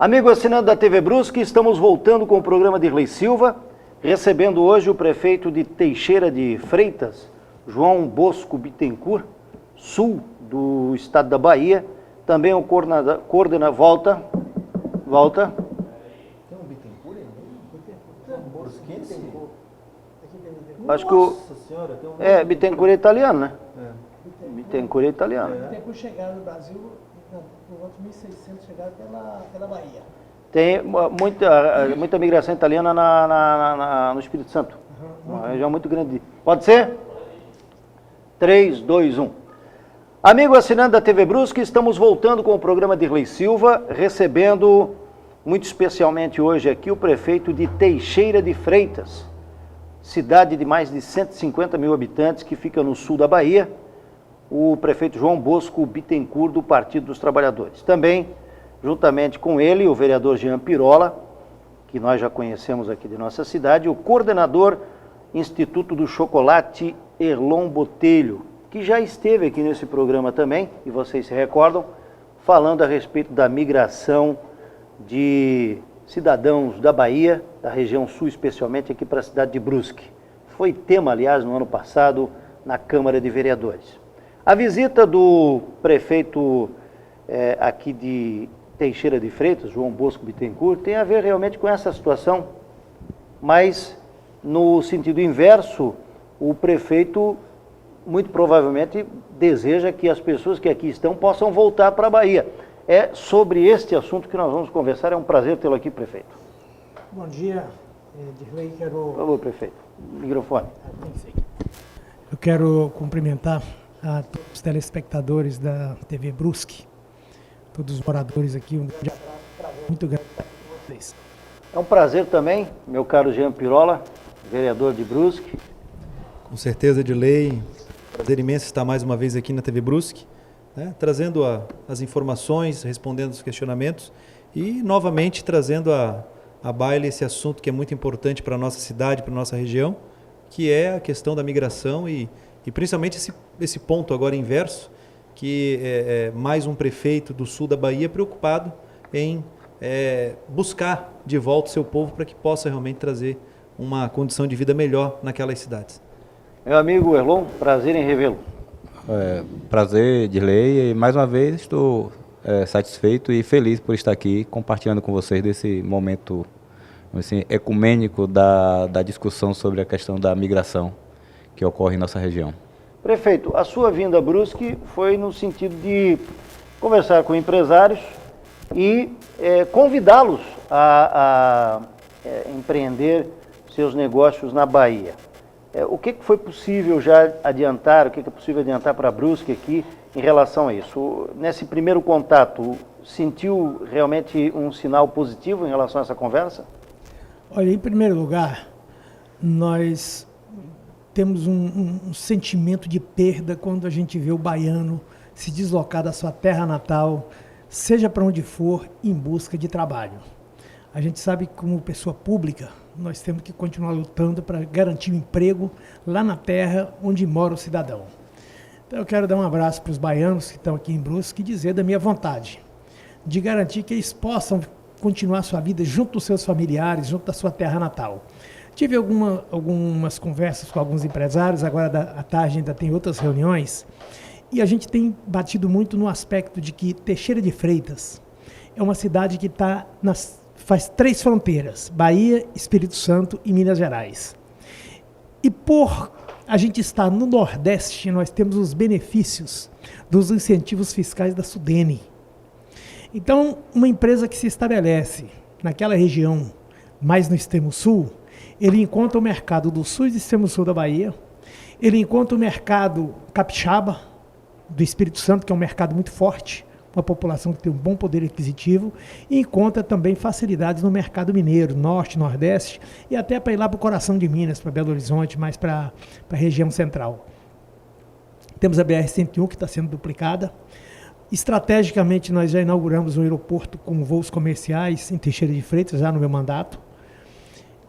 Amigo assinante da TV Brusque, estamos voltando com o programa de Dirley Silva, recebendo hoje o prefeito de Teixeira de Freitas, João Bosco Bittencourt, sul do estado da Bahia, também o coordenador, volta. Tem um Bittencourt aí? Acho que o... Nossa senhora, tem um... Bittencourt é italiano, né? Bittencourt é italiano. Bittencourt chegaram no Brasil, por volta de 1600, chegaram pela Bahia. Tem muita migração italiana no Espírito Santo. Uma região muito grande. Pode ser? 3, 2, 1. Amigo assinante da TV Brusque, estamos voltando com o programa de Dirley Silva, recebendo muito especialmente hoje aqui o prefeito de Teixeira de Freitas, cidade de mais de 150 mil habitantes que fica no sul da Bahia, o prefeito João Bosco Bittencourt, do Partido dos Trabalhadores. Também, juntamente com ele, o vereador Jean Pirola, que nós já conhecemos aqui de nossa cidade, o coordenador Instituto do Chocolate, Erlon Botelho, que já esteve aqui nesse programa também, e vocês se recordam, falando a respeito da migração de cidadãos da Bahia, da região sul, especialmente aqui para a cidade de Brusque. Foi tema, aliás, no ano passado, na Câmara de Vereadores. A visita do prefeito aqui de Teixeira de Freitas, João Bosco Bittencourt, tem a ver realmente com essa situação, mas no sentido inverso, o prefeito muito provavelmente deseja que as pessoas que aqui estão possam voltar para a Bahia. É sobre este assunto que nós vamos conversar. É um prazer tê-lo aqui, prefeito. Bom dia, Dirley. Por favor, prefeito. Microfone. Eu quero cumprimentar a todos os telespectadores da TV Brusque, todos os moradores aqui. Um grande abraço muito grande para vocês. É um prazer também, meu caro Jean Pirola, vereador de Brusque. Com certeza, Dirley. Prazer imenso estar mais uma vez aqui na TV Brusque, né, trazendo as informações, respondendo os questionamentos e novamente trazendo a baila esse assunto que é muito importante para a nossa cidade, para a nossa região, que é a questão da migração e principalmente esse ponto agora inverso, que é mais um prefeito do sul da Bahia preocupado em buscar de volta o seu povo para que possa realmente trazer uma condição de vida melhor naquelas cidades. Meu amigo Erlon, prazer em revê-lo. Prazer, Dirley, e mais uma vez estou satisfeito e feliz por estar aqui compartilhando com vocês desse momento assim, ecumênico da discussão sobre a questão da migração que ocorre em nossa região. Prefeito, a sua vinda a Brusque foi no sentido de conversar com empresários e convidá-los a empreender seus negócios na Bahia. O que foi possível já adiantar, o que é possível adiantar para Brusque aqui em relação a isso? Nesse primeiro contato, sentiu realmente um sinal positivo em relação a essa conversa? Olha, em primeiro lugar, nós temos um sentimento de perda quando a gente vê o baiano se deslocar da sua terra natal, seja para onde for, em busca de trabalho. A gente sabe que, como pessoa pública, nós temos que continuar lutando para garantir um emprego lá na terra onde mora o cidadão. Então eu quero dar um abraço para os baianos que estão aqui em Brusque e dizer da minha vontade de garantir que eles possam continuar sua vida junto dos seus familiares, junto da sua terra natal. Tive algumas conversas com alguns empresários, agora à tarde ainda tem outras reuniões, e a gente tem batido muito no aspecto de que Teixeira de Freitas é uma cidade que faz 3 fronteiras, Bahia, Espírito Santo e Minas Gerais. E por a gente estar no Nordeste, nós temos os benefícios dos incentivos fiscais da Sudene. Então, uma empresa que se estabelece naquela região, mais no extremo sul, ele encontra o mercado do sul e do extremo sul da Bahia, ele encontra o mercado capixaba, do Espírito Santo, que é um mercado muito forte, uma população que tem um bom poder aquisitivo, e encontra também facilidades no mercado mineiro, norte, nordeste, e até para ir lá para o coração de Minas, para Belo Horizonte, mais para a região central. Temos a BR-101 que está sendo duplicada. Estrategicamente, nós já inauguramos um aeroporto com voos comerciais em Teixeira de Freitas, já no meu mandato,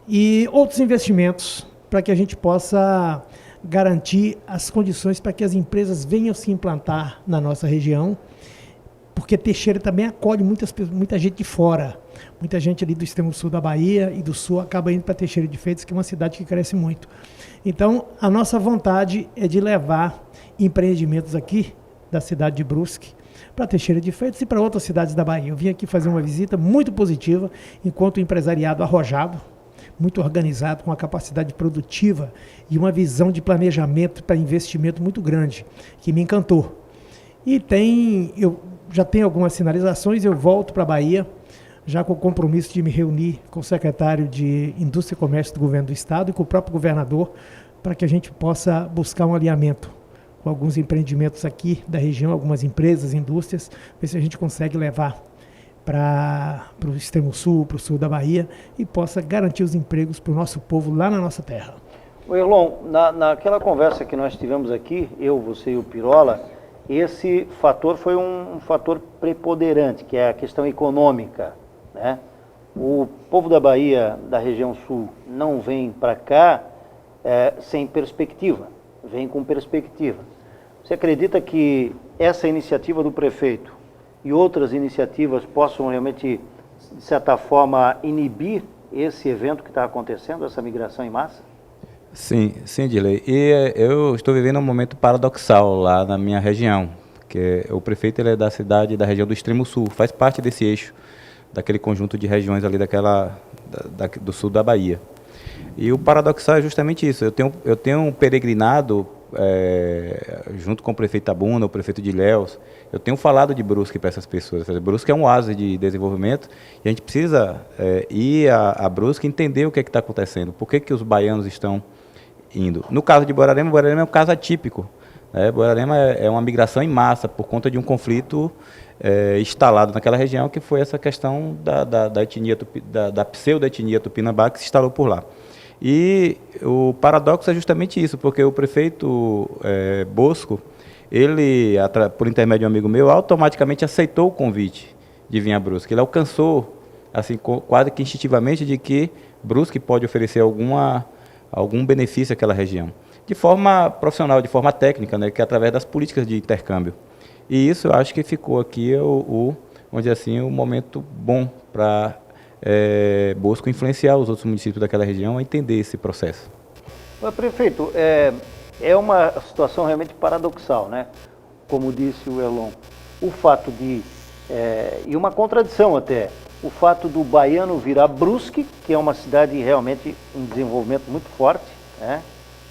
e outros investimentos para que a gente possa garantir as condições para que as empresas venham se implantar na nossa região, porque Teixeira também acolhe muita gente de fora. Muita gente ali do extremo sul da Bahia e do sul acaba indo para Teixeira de Freitas, que é uma cidade que cresce muito. Então, a nossa vontade é de levar empreendimentos aqui da cidade de Brusque para Teixeira de Freitas e para outras cidades da Bahia. Eu vim aqui fazer uma visita muito positiva, enquanto o empresariado arrojado, muito organizado, com uma capacidade produtiva e uma visão de planejamento para investimento muito grande, que me encantou. E eu já tenho algumas sinalizações, eu volto para a Bahia, já com o compromisso de me reunir com o secretário de Indústria e Comércio do Governo do Estado e com o próprio governador, para que a gente possa buscar um alinhamento com alguns empreendimentos aqui da região, algumas empresas, indústrias, ver se a gente consegue levar para o extremo sul, para o sul da Bahia, e possa garantir os empregos para o nosso povo lá na nossa terra. O Erlon, naquela conversa que nós tivemos aqui, eu, você e o Pirola, esse fator foi um fator preponderante, que é a questão econômica, né? O povo da Bahia, da região sul, não vem para cá sem perspectiva, vem com perspectiva. Você acredita que essa iniciativa do prefeito e outras iniciativas possam realmente, de certa forma, inibir esse evento que está acontecendo, essa migração em massa? Sim, sim, Edilei. E eu estou vivendo um momento paradoxal lá na minha região, que o prefeito ele é da cidade da região do Extremo Sul, faz parte desse eixo, daquele conjunto de regiões ali do sul da Bahia. E o paradoxal é justamente isso. Eu tenho peregrinado junto com o prefeito Tabuna, o prefeito de Ilhéus. Eu tenho falado de Brusque para essas pessoas. Brusque é um oásis de desenvolvimento e a gente precisa ir a Brusque e entender o que está acontecendo, por que os baianos estão indo. No caso de Borborema é um caso atípico. Borborema é uma migração em massa por conta de um conflito instalado naquela região, que foi essa questão da pseudo-etnia tupinambá que se instalou por lá. E o paradoxo é justamente isso, porque o prefeito Bosco, ele, por intermédio de um amigo meu, automaticamente aceitou o convite de vir a Brusque. Ele alcançou, assim, quase que instintivamente, de que Brusque pode oferecer algum benefício àquela região. De forma profissional, de forma técnica, né, que é através das políticas de intercâmbio. E isso eu acho que ficou aqui, vamos dizer assim, um momento bom para Bosco influenciar os outros municípios daquela região a entender esse processo. Mas, prefeito, é uma situação realmente paradoxal, né? Como disse o Erlon, o fato e uma contradição até, o fato do baiano virar Brusque, que é uma cidade realmente em desenvolvimento muito forte, né?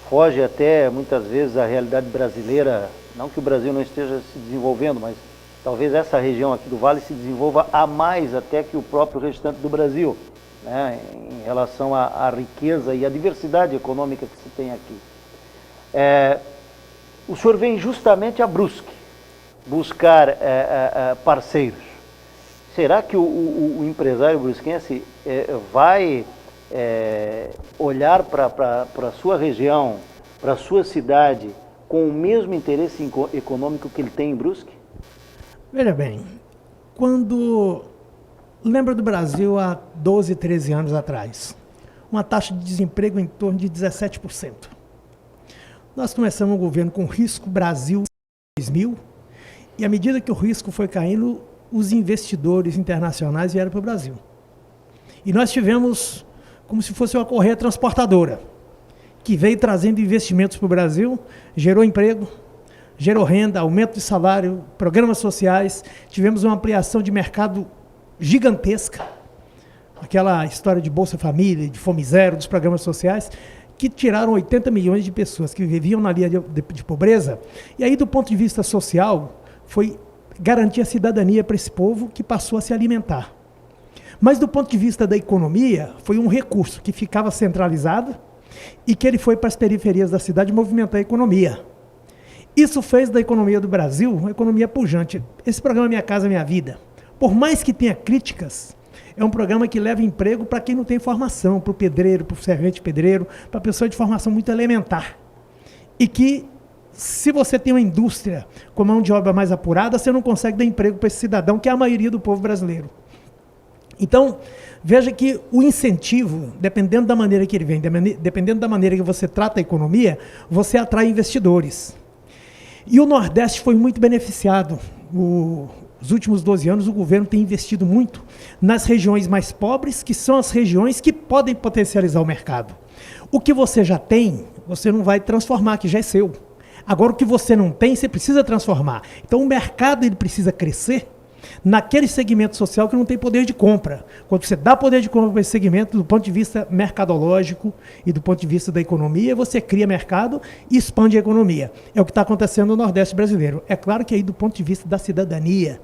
Foge até muitas vezes à realidade brasileira, não que o Brasil não esteja se desenvolvendo, mas talvez essa região aqui do Vale se desenvolva a mais até que o próprio restante do Brasil, né, em relação à riqueza e à diversidade econômica que se tem aqui. O senhor vem justamente a Brusque buscar parceiros. Será que o empresário brusquense vai olhar para a sua região, para a sua cidade, com o mesmo interesse econômico que ele tem em Brusque? Veja bem, lembra do Brasil há 12, 13 anos atrás, uma taxa de desemprego em torno de 17%. Nós começamos o governo com o Risco Brasil 2000, e à medida que o risco foi caindo, os investidores internacionais vieram para o Brasil. E nós tivemos como se fosse uma correia transportadora, que veio trazendo investimentos para o Brasil, gerou emprego, gerou renda, aumento de salário, programas sociais, tivemos uma ampliação de mercado gigantesca, aquela história de Bolsa Família, de Fome Zero, dos programas sociais, que tiraram 80 milhões de pessoas que viviam na linha de pobreza, e aí do ponto de vista social, foi garantir a cidadania para esse povo que passou a se alimentar. Mas do ponto de vista da economia, foi um recurso que ficava centralizado e que ele foi para as periferias da cidade movimentar a economia. Isso fez da economia do Brasil uma economia pujante. Esse programa Minha Casa Minha Vida, por mais que tenha críticas, é um programa que leva emprego para quem não tem formação, para o pedreiro, para o servente pedreiro, para a pessoa de formação muito elementar. E que, se você tem uma indústria com mão de obra mais apurada, você não consegue dar emprego para esse cidadão, que é a maioria do povo brasileiro. Então, veja que o incentivo, dependendo da maneira que ele vem, dependendo da maneira que você trata a economia, você atrai investidores. E o Nordeste foi muito beneficiado. Os últimos 12 anos, o governo tem investido muito nas regiões mais pobres, que são as regiões que podem potencializar o mercado. O que você já tem, você não vai transformar, que já é seu. Agora, o que você não tem, você precisa transformar. Então, o mercado ele precisa crescer naquele segmento social que não tem poder de compra. Quando você dá poder de compra para esse segmento, do ponto de vista mercadológico e do ponto de vista da economia, você cria mercado e expande a economia. É o que está acontecendo no Nordeste brasileiro. É claro que aí, do ponto de vista da cidadania,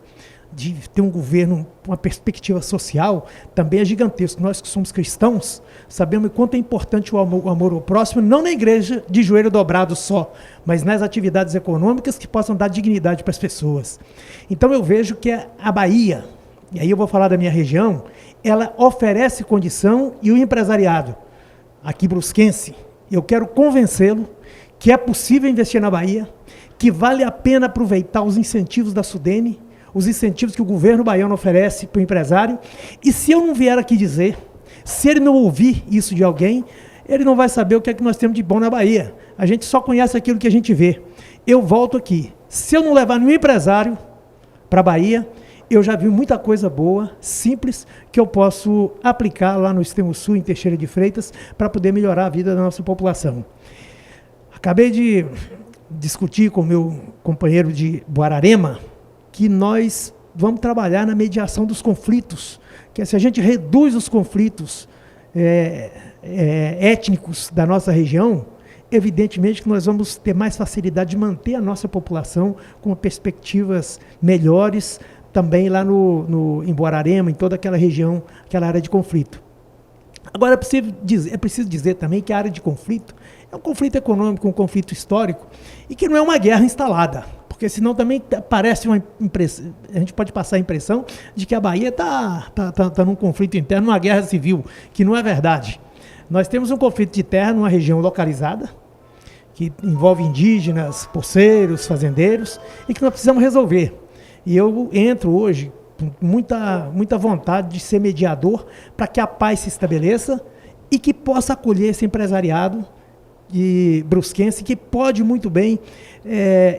de ter um governo, uma perspectiva social, também é gigantesco. Nós que somos cristãos, sabemos o quanto é importante o amor ao próximo, não na igreja de joelho dobrado só, mas nas atividades econômicas que possam dar dignidade para as pessoas. Então eu vejo que a Bahia, e aí eu vou falar da minha região, ela oferece condição e o empresariado, aqui brusquense, eu quero convencê-lo que é possível investir na Bahia, que vale a pena aproveitar os incentivos da Sudene, os incentivos que o governo baiano oferece para o empresário, e se eu não vier aqui dizer, se ele não ouvir isso de alguém, ele não vai saber o que é que nós temos de bom na Bahia. A gente só conhece aquilo que a gente vê. Eu volto aqui. Se eu não levar nenhum empresário para a Bahia, eu já vi muita coisa boa, simples, que eu posso aplicar lá no Extremo Sul, em Teixeira de Freitas, para poder melhorar a vida da nossa população. Acabei de discutir com o meu companheiro de Buararema, que nós vamos trabalhar na mediação dos conflitos, que se a gente reduz os conflitos étnicos da nossa região, evidentemente que nós vamos ter mais facilidade de manter a nossa população com perspectivas melhores, também lá em Buararema, em toda aquela região, aquela área de conflito. Agora, é preciso dizer também que a área de conflito é um conflito econômico, um conflito histórico, e que não é uma guerra instalada. Porque senão também parece uma impressão, a gente pode passar a impressão de que a Bahia está num conflito interno, numa guerra civil, que não é verdade. Nós temos um conflito de terra numa região localizada, que envolve indígenas, poceiros, fazendeiros, e que nós precisamos resolver. E eu entro hoje com muita vontade de ser mediador para que a paz se estabeleça e que possa acolher esse empresariado de brusquense, que pode muito bem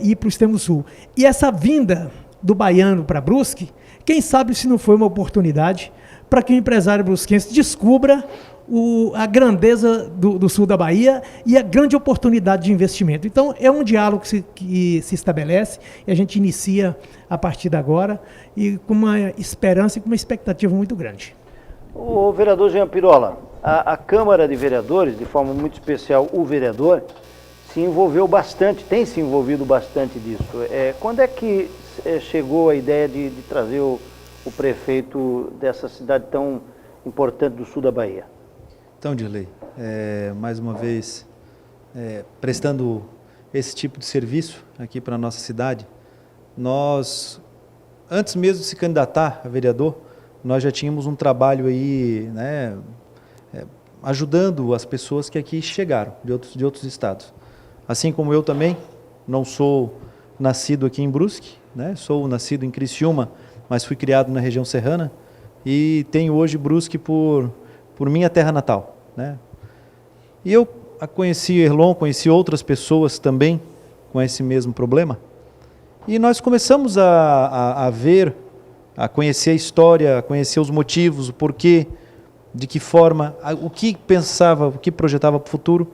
ir para o Extremo Sul. E essa vinda do baiano para Brusque, quem sabe se não foi uma oportunidade para que o empresário brusquense descubra a grandeza do sul da Bahia e a grande oportunidade de investimento. Então, é um diálogo que se estabelece e a gente inicia a partir de agora e com uma esperança e com uma expectativa muito grande. O vereador Jean Pirola, a Câmara de Vereadores, de forma muito especial o vereador, se envolveu bastante, tem se envolvido bastante disso. Quando é que chegou a ideia de trazer o prefeito dessa cidade tão importante do sul da Bahia? Então, Dirley, mais uma vez, prestando esse tipo de serviço aqui para a nossa cidade, nós, antes mesmo de se candidatar a vereador, nós já tínhamos um trabalho aí, né, ajudando as pessoas que aqui chegaram, de outros estados. Assim como eu também, não sou nascido aqui em Brusque, né, sou nascido em Criciúma, mas fui criado na região serrana e tenho hoje Brusque por minha terra natal, né? E eu conheci Erlon, conheci outras pessoas também com esse mesmo problema, e nós começamos a ver, a conhecer a história, a conhecer os motivos, o porquê, de que forma, o que pensava, o que projetava para o futuro.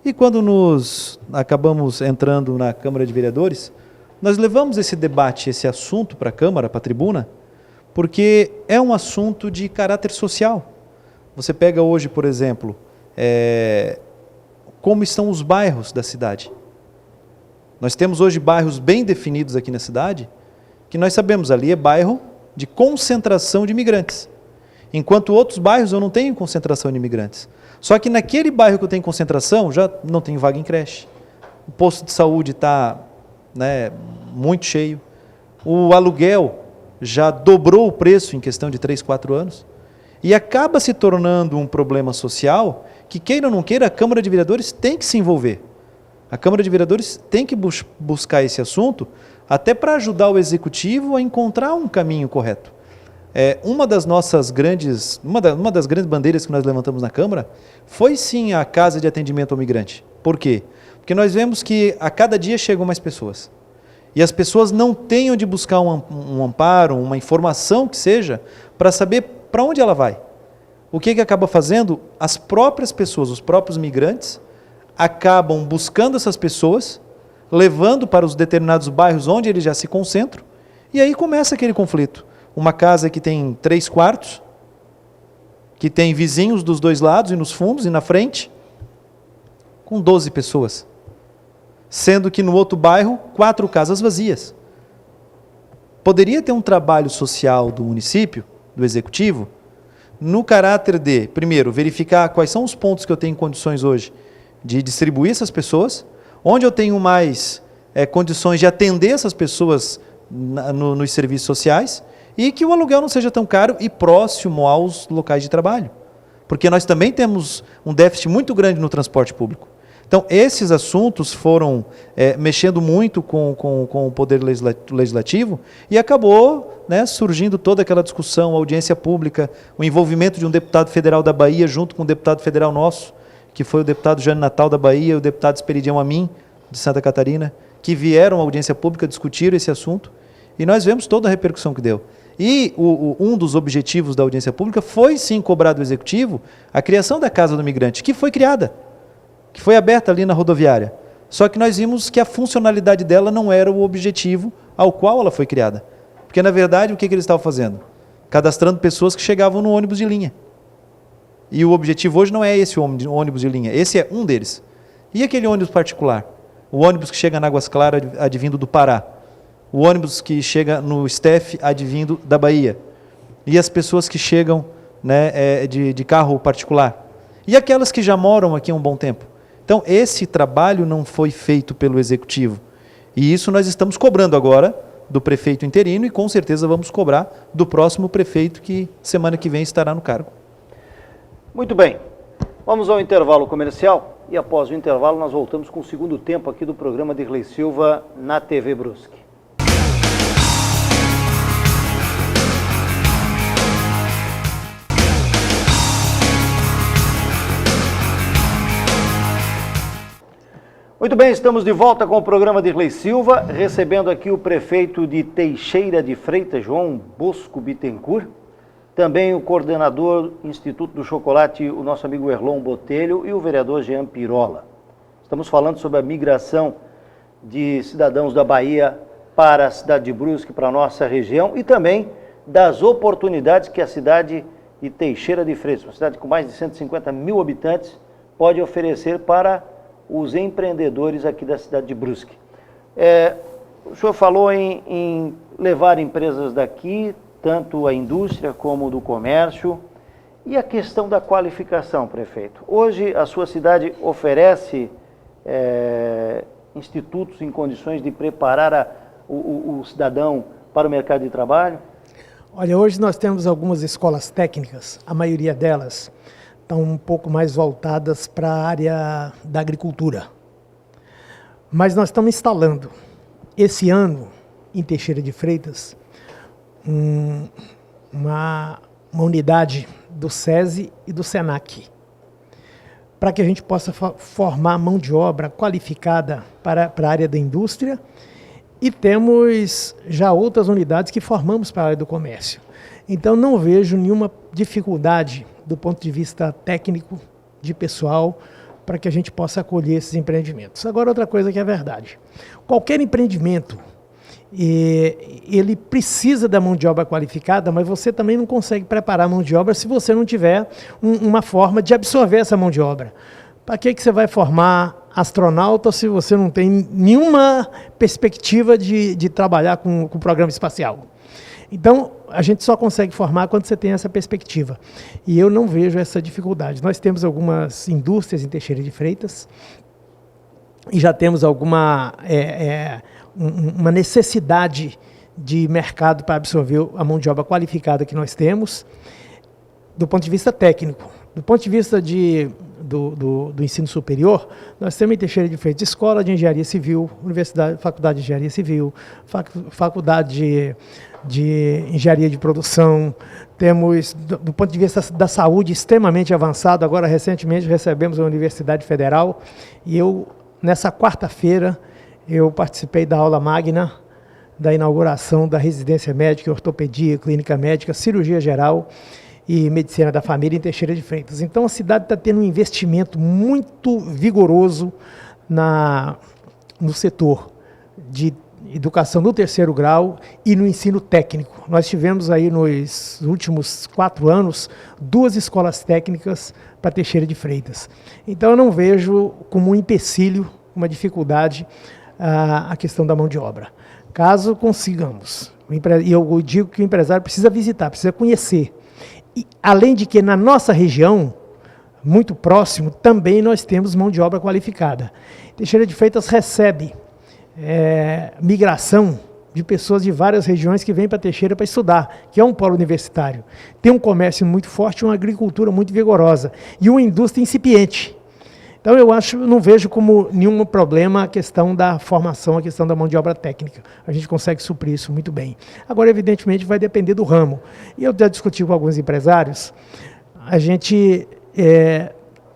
E quando nós acabamos entrando na Câmara de Vereadores, nós levamos esse debate, esse assunto para a Câmara, para a tribuna, porque é um assunto de caráter social. Você pega hoje, por exemplo, como estão os bairros da cidade. Nós temos hoje bairros bem definidos aqui na cidade, que nós sabemos, ali é bairro de concentração de imigrantes. Enquanto outros bairros eu não tenho concentração de imigrantes. Só que naquele bairro que eu tenho concentração, já não tem vaga em creche. O posto de saúde está, né, muito cheio. O aluguel já dobrou o preço em questão de 3, 4 anos. E acaba se tornando um problema social que, queira ou não queira, a Câmara de Vereadores tem que se envolver. A Câmara de Vereadores tem que buscar esse assunto até para ajudar o Executivo a encontrar um caminho correto. Uma das grandes bandeiras que nós levantamos na Câmara foi sim a Casa de Atendimento ao Migrante. Por quê? Porque nós vemos que a cada dia chegam mais pessoas. e as pessoas não têm onde buscar um amparo, uma informação que seja, para saber para onde ela vai. O que acaba fazendo? As próprias pessoas, os próprios migrantes, acabam buscando essas pessoas, levando para os determinados bairros onde eles já se concentram, e aí começa aquele conflito. Uma casa que tem 3 quartos, que tem vizinhos dos 2 lados, e nos fundos, e na frente, com 12 pessoas. Sendo que no outro bairro, 4 casas vazias. Poderia ter um trabalho social do município, do executivo, no caráter de, primeiro, verificar quais são os pontos que eu tenho condições hoje de distribuir essas pessoas, onde eu tenho mais condições de atender essas pessoas nos serviços sociais, e que o aluguel não seja tão caro e próximo aos locais de trabalho. Porque nós também temos um déficit muito grande no transporte público. Então, esses assuntos foram mexendo muito com o poder legislativo e acabou, né, surgindo toda aquela discussão, audiência pública, o envolvimento de um deputado federal da Bahia junto com um deputado federal nosso, que foi o deputado Jânio Natal da Bahia e o deputado Esperidião Amin, de Santa Catarina, que vieram à audiência pública, discutiram esse assunto, e nós vemos toda a repercussão que deu. E um dos objetivos da audiência pública foi, sim, cobrar do Executivo a criação da Casa do Migrante, que foi criada, que foi aberta ali na rodoviária. Só que nós vimos que a funcionalidade dela não era o objetivo ao qual ela foi criada. Porque, na verdade, o que eles estavam fazendo? Cadastrando pessoas que chegavam no ônibus de linha. E o objetivo hoje não é esse ônibus de linha, esse é um deles. E aquele ônibus particular? O ônibus que chega na Águas Claras, advindo do Pará. O ônibus que chega no STF, advindo da Bahia. E as pessoas que chegam, né, de carro particular. E aquelas que já moram aqui há um bom tempo. Então, esse trabalho não foi feito pelo Executivo. E isso nós estamos cobrando agora do prefeito interino e com certeza vamos cobrar do próximo prefeito que semana que vem estará no cargo. Muito bem. Vamos ao intervalo comercial e após o intervalo nós voltamos com o segundo tempo aqui do programa de Dirley Silva na TV Brusque. Muito bem, estamos de volta com o programa de Dirley Silva, recebendo aqui o prefeito de Teixeira de Freitas, João Bosco Bittencourt, também o coordenador do Instituto do Chocolate, o nosso amigo Erlon Botelho, e o vereador Jean Pirola. Estamos falando sobre a migração de cidadãos da Bahia para a cidade de Brusque, para a nossa região, e também das oportunidades que a cidade de Teixeira de Freitas, uma cidade com mais de 150 mil habitantes, pode oferecer para os empreendedores aqui da cidade de Brusque. O senhor falou em levar empresas daqui, tanto a indústria como do comércio, e a questão da qualificação, prefeito. Hoje a sua cidade oferece institutos em condições de preparar o cidadão para o mercado de trabalho? Olha, hoje nós temos algumas escolas técnicas, a maioria delas estão um pouco mais voltadas para a área da agricultura. Mas nós estamos instalando, esse ano, em Teixeira de Freitas, uma unidade do SESI e do SENAC, para que a gente possa formar mão de obra qualificada para a área da indústria, e temos já outras unidades que formamos para a área do comércio. Então não vejo nenhuma dificuldade do ponto de vista técnico, de pessoal, para que a gente possa acolher esses empreendimentos. Agora, outra coisa que é verdade. Qualquer empreendimento, ele precisa da mão de obra qualificada, mas você também não consegue preparar a mão de obra se você não tiver uma forma de absorver essa mão de obra. Para que você vai formar astronauta se você não tem nenhuma perspectiva de trabalhar com o programa espacial? Então, a gente só consegue formar quando você tem essa perspectiva. E eu não vejo essa dificuldade. Nós temos algumas indústrias em Teixeira de Freitas e já temos uma necessidade de mercado para absorver a mão de obra qualificada que nós temos, do ponto de vista técnico. Do ponto de vista do ensino superior, nós temos em Teixeira de Freitas Escola de Engenharia Civil, Faculdade de Engenharia Civil, Faculdade de Engenharia de Produção, temos, do ponto de vista da saúde, extremamente avançado. Agora, recentemente, recebemos a Universidade Federal e nessa quarta-feira, eu participei da aula magna da inauguração da residência médica, ortopedia, clínica médica, cirurgia geral e medicina da família em Teixeira de Freitas. Então a cidade está tendo um investimento muito vigoroso no setor de educação no terceiro grau e no ensino técnico. Nós tivemos aí nos últimos 4 anos 2 escolas técnicas para Teixeira de Freitas. Então eu não vejo como um empecilho, uma dificuldade a questão da mão de obra. Caso consigamos, e eu digo que o empresário precisa visitar, precisa conhecer. E, além de que na nossa região, muito próximo, também nós temos mão de obra qualificada. Teixeira de Freitas recebe migração de pessoas de várias regiões que vêm para Teixeira para estudar, que é um polo universitário. Tem um comércio muito forte, uma agricultura muito vigorosa e uma indústria incipiente. Então eu não vejo como nenhum problema a questão da formação, a questão da mão de obra técnica. A gente consegue suprir isso muito bem. Agora, evidentemente, vai depender do ramo. E eu já discuti com alguns empresários,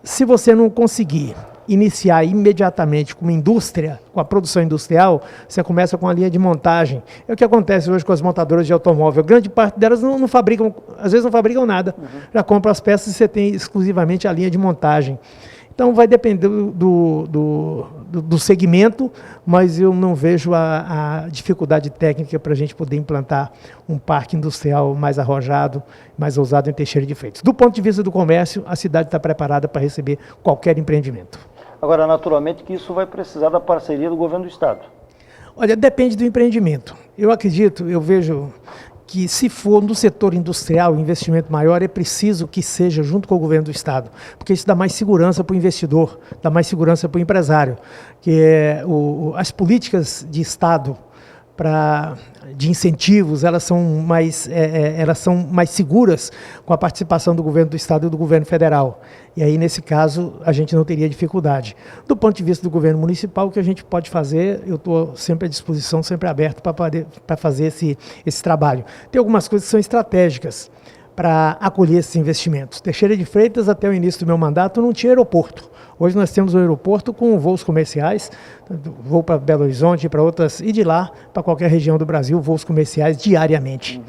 se você não conseguir iniciar imediatamente com uma indústria, com a produção industrial, você começa com a linha de montagem. É o que acontece hoje com as montadoras de automóvel. Grande parte delas não fabricam, às vezes não fabricam nada. Já compram as peças e você tem exclusivamente a linha de montagem. Então vai depender do segmento, mas eu não vejo a dificuldade técnica para a gente poder implantar um parque industrial mais arrojado, mais ousado em Teixeira de Freitas. Do ponto de vista do comércio, a cidade está preparada para receber qualquer empreendimento. Agora, naturalmente que isso vai precisar da parceria do governo do estado. Olha, depende do empreendimento. Eu vejo que se for no setor industrial, investimento maior, é preciso que seja junto com o governo do estado, porque isso dá mais segurança para o investidor, dá mais segurança para o empresário, as políticas de estado de incentivos, elas são mais seguras com a participação do governo do estado e do governo federal. E aí, nesse caso, a gente não teria dificuldade. Do ponto de vista do governo municipal, o que a gente pode fazer, eu estou sempre à disposição, sempre aberto para fazer esse trabalho. Tem algumas coisas que são estratégicas para acolher esses investimentos. Teixeira de Freitas, até o início do meu mandato, não tinha aeroporto. Hoje nós temos um aeroporto com voos comerciais, voo para Belo Horizonte e de lá para qualquer região do Brasil, voos comerciais diariamente,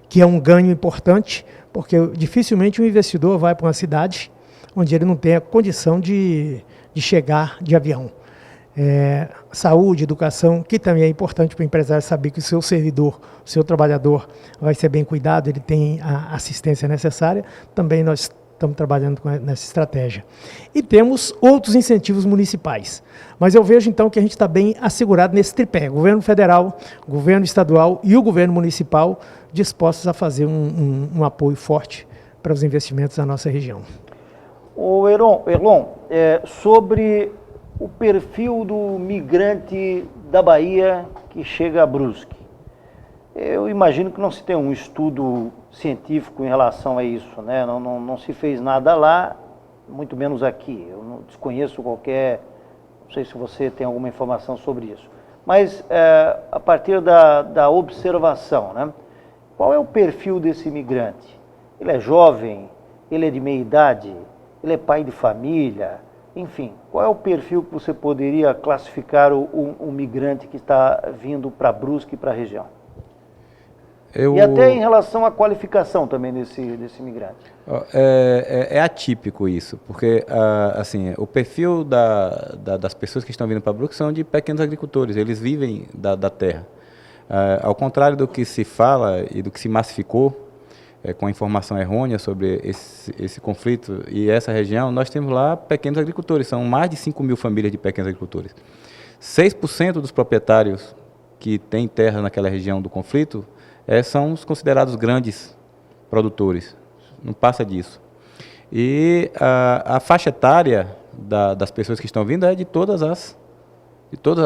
que é um ganho importante, porque dificilmente um investidor vai para uma cidade onde ele não tem a condição de chegar de avião. Saúde, educação, que também é importante para o empresário saber que o seu servidor, o seu trabalhador vai ser bem cuidado, ele tem a assistência necessária, também nós estamos trabalhando nessa estratégia. E temos outros incentivos municipais. Mas eu vejo, então, que a gente está bem assegurado nesse tripé. Governo federal, governo estadual e o governo municipal dispostos a fazer um apoio forte para os investimentos da nossa região. O Erlon, sobre o perfil do migrante da Bahia que chega a Brusque. Eu imagino que não se tem um estudo científico em relação a isso, né? Não se fez nada lá, muito menos aqui. Eu não desconheço não sei se você tem alguma informação sobre isso. Mas a partir da observação, né? Qual é o perfil desse imigrante? Ele é jovem? Ele é de meia idade? Ele é pai de família? Enfim, qual é o perfil que você poderia classificar o migrante que está vindo para Brusque e para a região? E até em relação à qualificação também desse imigrante. É atípico isso, porque assim, o perfil das pessoas que estão vindo para Brusque são de pequenos agricultores, eles vivem da terra. Ao contrário do que se fala e do que se massificou, com a informação errônea sobre esse conflito e essa região, nós temos lá pequenos agricultores, são mais de 5.000 famílias de pequenos agricultores. 6% dos proprietários que têm terra naquela região do conflito são os considerados grandes produtores, não passa disso. E a faixa etária das pessoas que estão vindo é de todas as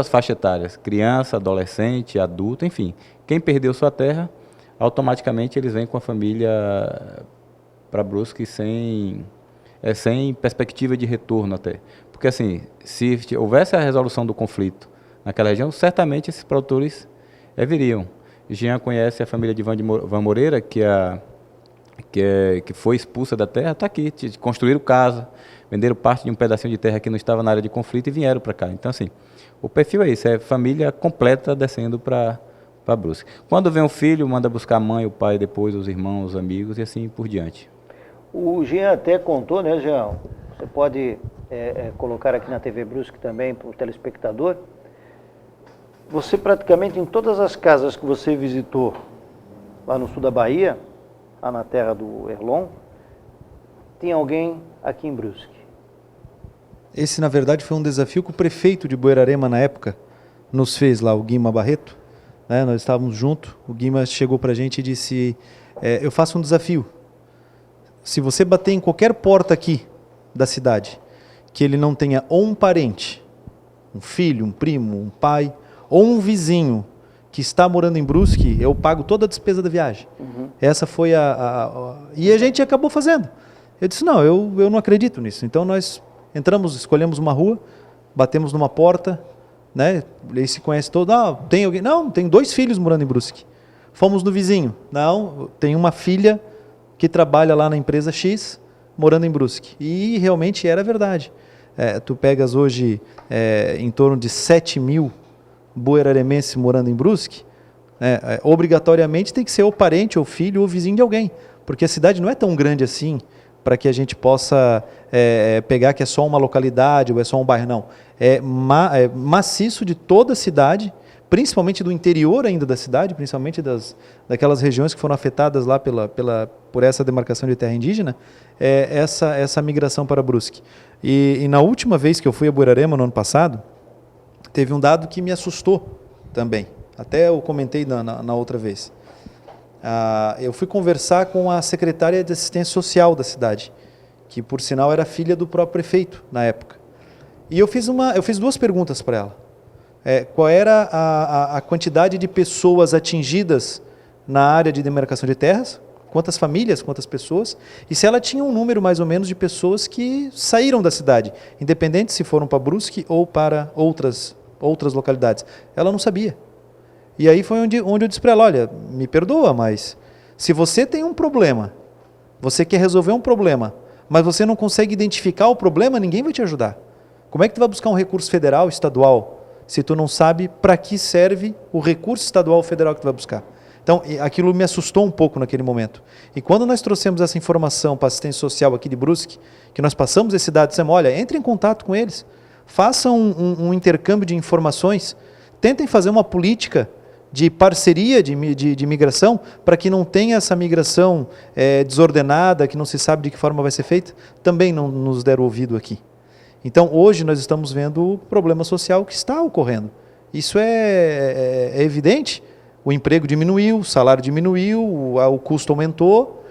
faixas etárias, criança, adolescente, adulto, enfim. Quem perdeu sua terra, automaticamente eles vêm com a família para Brusque sem perspectiva de retorno até. Porque assim, se houvesse a resolução do conflito naquela região, certamente esses produtores viriam. Jean conhece a família de Van Moreira, que foi expulsa da terra, está aqui, construíram casa, venderam parte de um pedacinho de terra que não estava na área de conflito e vieram para cá. Então assim, o perfil é esse, é família completa descendo para para Brusque. Quando vem o filho, manda buscar a mãe, o pai, depois os irmãos, os amigos e assim por diante. O Jean até contou, né, Jean? Você pode colocar aqui na TV Brusque também para o telespectador. Você praticamente em todas as casas que você visitou lá no sul da Bahia, lá na terra do Erlon, tem alguém aqui em Brusque. Esse, na verdade, foi um desafio que o prefeito de Buerarema, na época, nos fez lá, o Guima Barreto. Né? Nós estávamos juntos, o Guima chegou para a gente e disse, eu faço um desafio. Se você bater em qualquer porta aqui da cidade, que ele não tenha ou um parente, um filho, um primo, um pai, ou um vizinho que está morando em Brusque, eu pago toda a despesa da viagem. Uhum. Essa foi E a gente acabou fazendo. Eu disse, não, eu não acredito nisso. Então nós entramos, escolhemos uma rua, batemos numa porta, né? Ele se conhece todo. Ah, tem alguém? Não, tem 2 filhos morando em Brusque. Fomos no vizinho. Não, tem uma filha que trabalha lá na empresa X, morando em Brusque. E realmente era verdade. Tu pegas hoje em torno de 7 mil bueraremenses morando em Brusque, obrigatoriamente tem que ser ou parente, ou filho, ou vizinho de alguém. Porque a cidade não é tão grande assim para que a gente possa pegar que é só uma localidade ou é só um bairro, não. É maciço de toda a cidade, principalmente do interior ainda da cidade, principalmente daquelas regiões que foram afetadas lá por essa demarcação de terra indígena, essa migração para Brusque. E na última vez que eu fui a Buerarema, no ano passado, teve um dado que me assustou também. Até eu comentei na outra vez. Eu fui conversar com a secretária de assistência social da cidade, que por sinal era filha do próprio prefeito na época. E eu fiz 2 perguntas para ela. Qual era a quantidade de pessoas atingidas na área de demarcação de terras, quantas famílias, quantas pessoas, e se ela tinha um número mais ou menos de pessoas que saíram da cidade, independente se foram para Brusque ou para outras localidades. Ela não sabia. E aí foi onde eu disse para ela, olha, me perdoa, mas se você tem um problema, você quer resolver um problema, mas você não consegue identificar o problema, ninguém vai te ajudar. Como é que tu vai buscar um recurso federal, estadual, se tu não sabe para que serve o recurso estadual ou federal que tu vai buscar? Então, aquilo me assustou um pouco naquele momento. E quando nós trouxemos essa informação para a assistência social aqui de Brusque, que nós passamos esse dado, dissemos, olha, entre em contato com eles, façam um intercâmbio de informações, tentem fazer uma política de parceria de migração, para que não tenha essa migração desordenada, que não se sabe de que forma vai ser feita, também não nos deram ouvido aqui. Então, hoje nós estamos vendo o problema social que está ocorrendo. Isso é evidente, o emprego diminuiu, o salário diminuiu, o custo aumentou,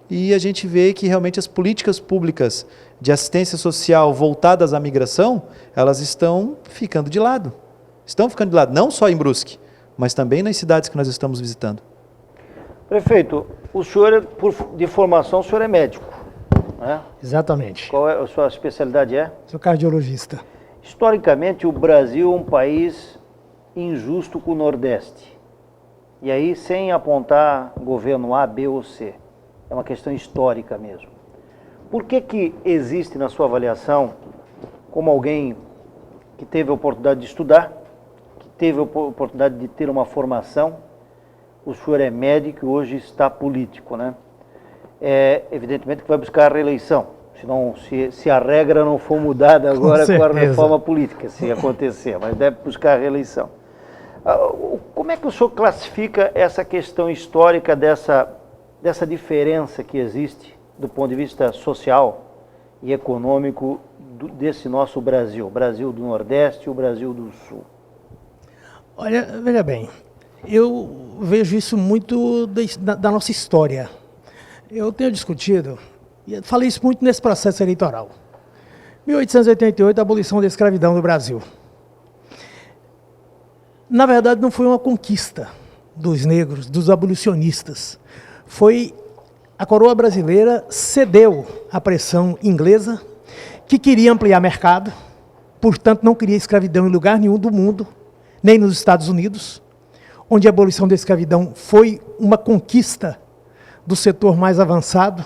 e a gente vê que realmente as políticas públicas de assistência social voltadas à migração, elas estão ficando de lado. Estão ficando de lado, não só em Brusque, mas também nas cidades que nós estamos visitando. Prefeito, o senhor, de formação, o senhor é médico, né? Exatamente. Qual é a sua especialidade? Sou cardiologista. Historicamente, o Brasil é um país injusto com o Nordeste. E aí, sem apontar governo A, B ou C. É uma questão histórica mesmo. Por que existe, na sua avaliação, como alguém que teve a oportunidade de estudar, teve a oportunidade de ter uma formação, o senhor é médico e hoje está político, né? Evidentemente que vai buscar a reeleição, senão se a regra não for mudada agora com a reforma política, se acontecer, mas deve buscar a reeleição. Como é que o senhor classifica essa questão histórica dessa diferença que existe do ponto de vista social e econômico desse nosso Brasil, o Brasil do Nordeste e o Brasil do Sul? Olha, veja bem, eu vejo isso muito da nossa história. Eu tenho discutido, e falei isso muito nesse processo eleitoral. 1888, a abolição da escravidão no Brasil. Na verdade, não foi uma conquista dos negros, dos abolicionistas. A coroa brasileira cedeu à pressão inglesa, que queria ampliar mercado, portanto não queria escravidão em lugar nenhum do mundo, nem nos Estados Unidos, onde a abolição da escravidão foi uma conquista do setor mais avançado,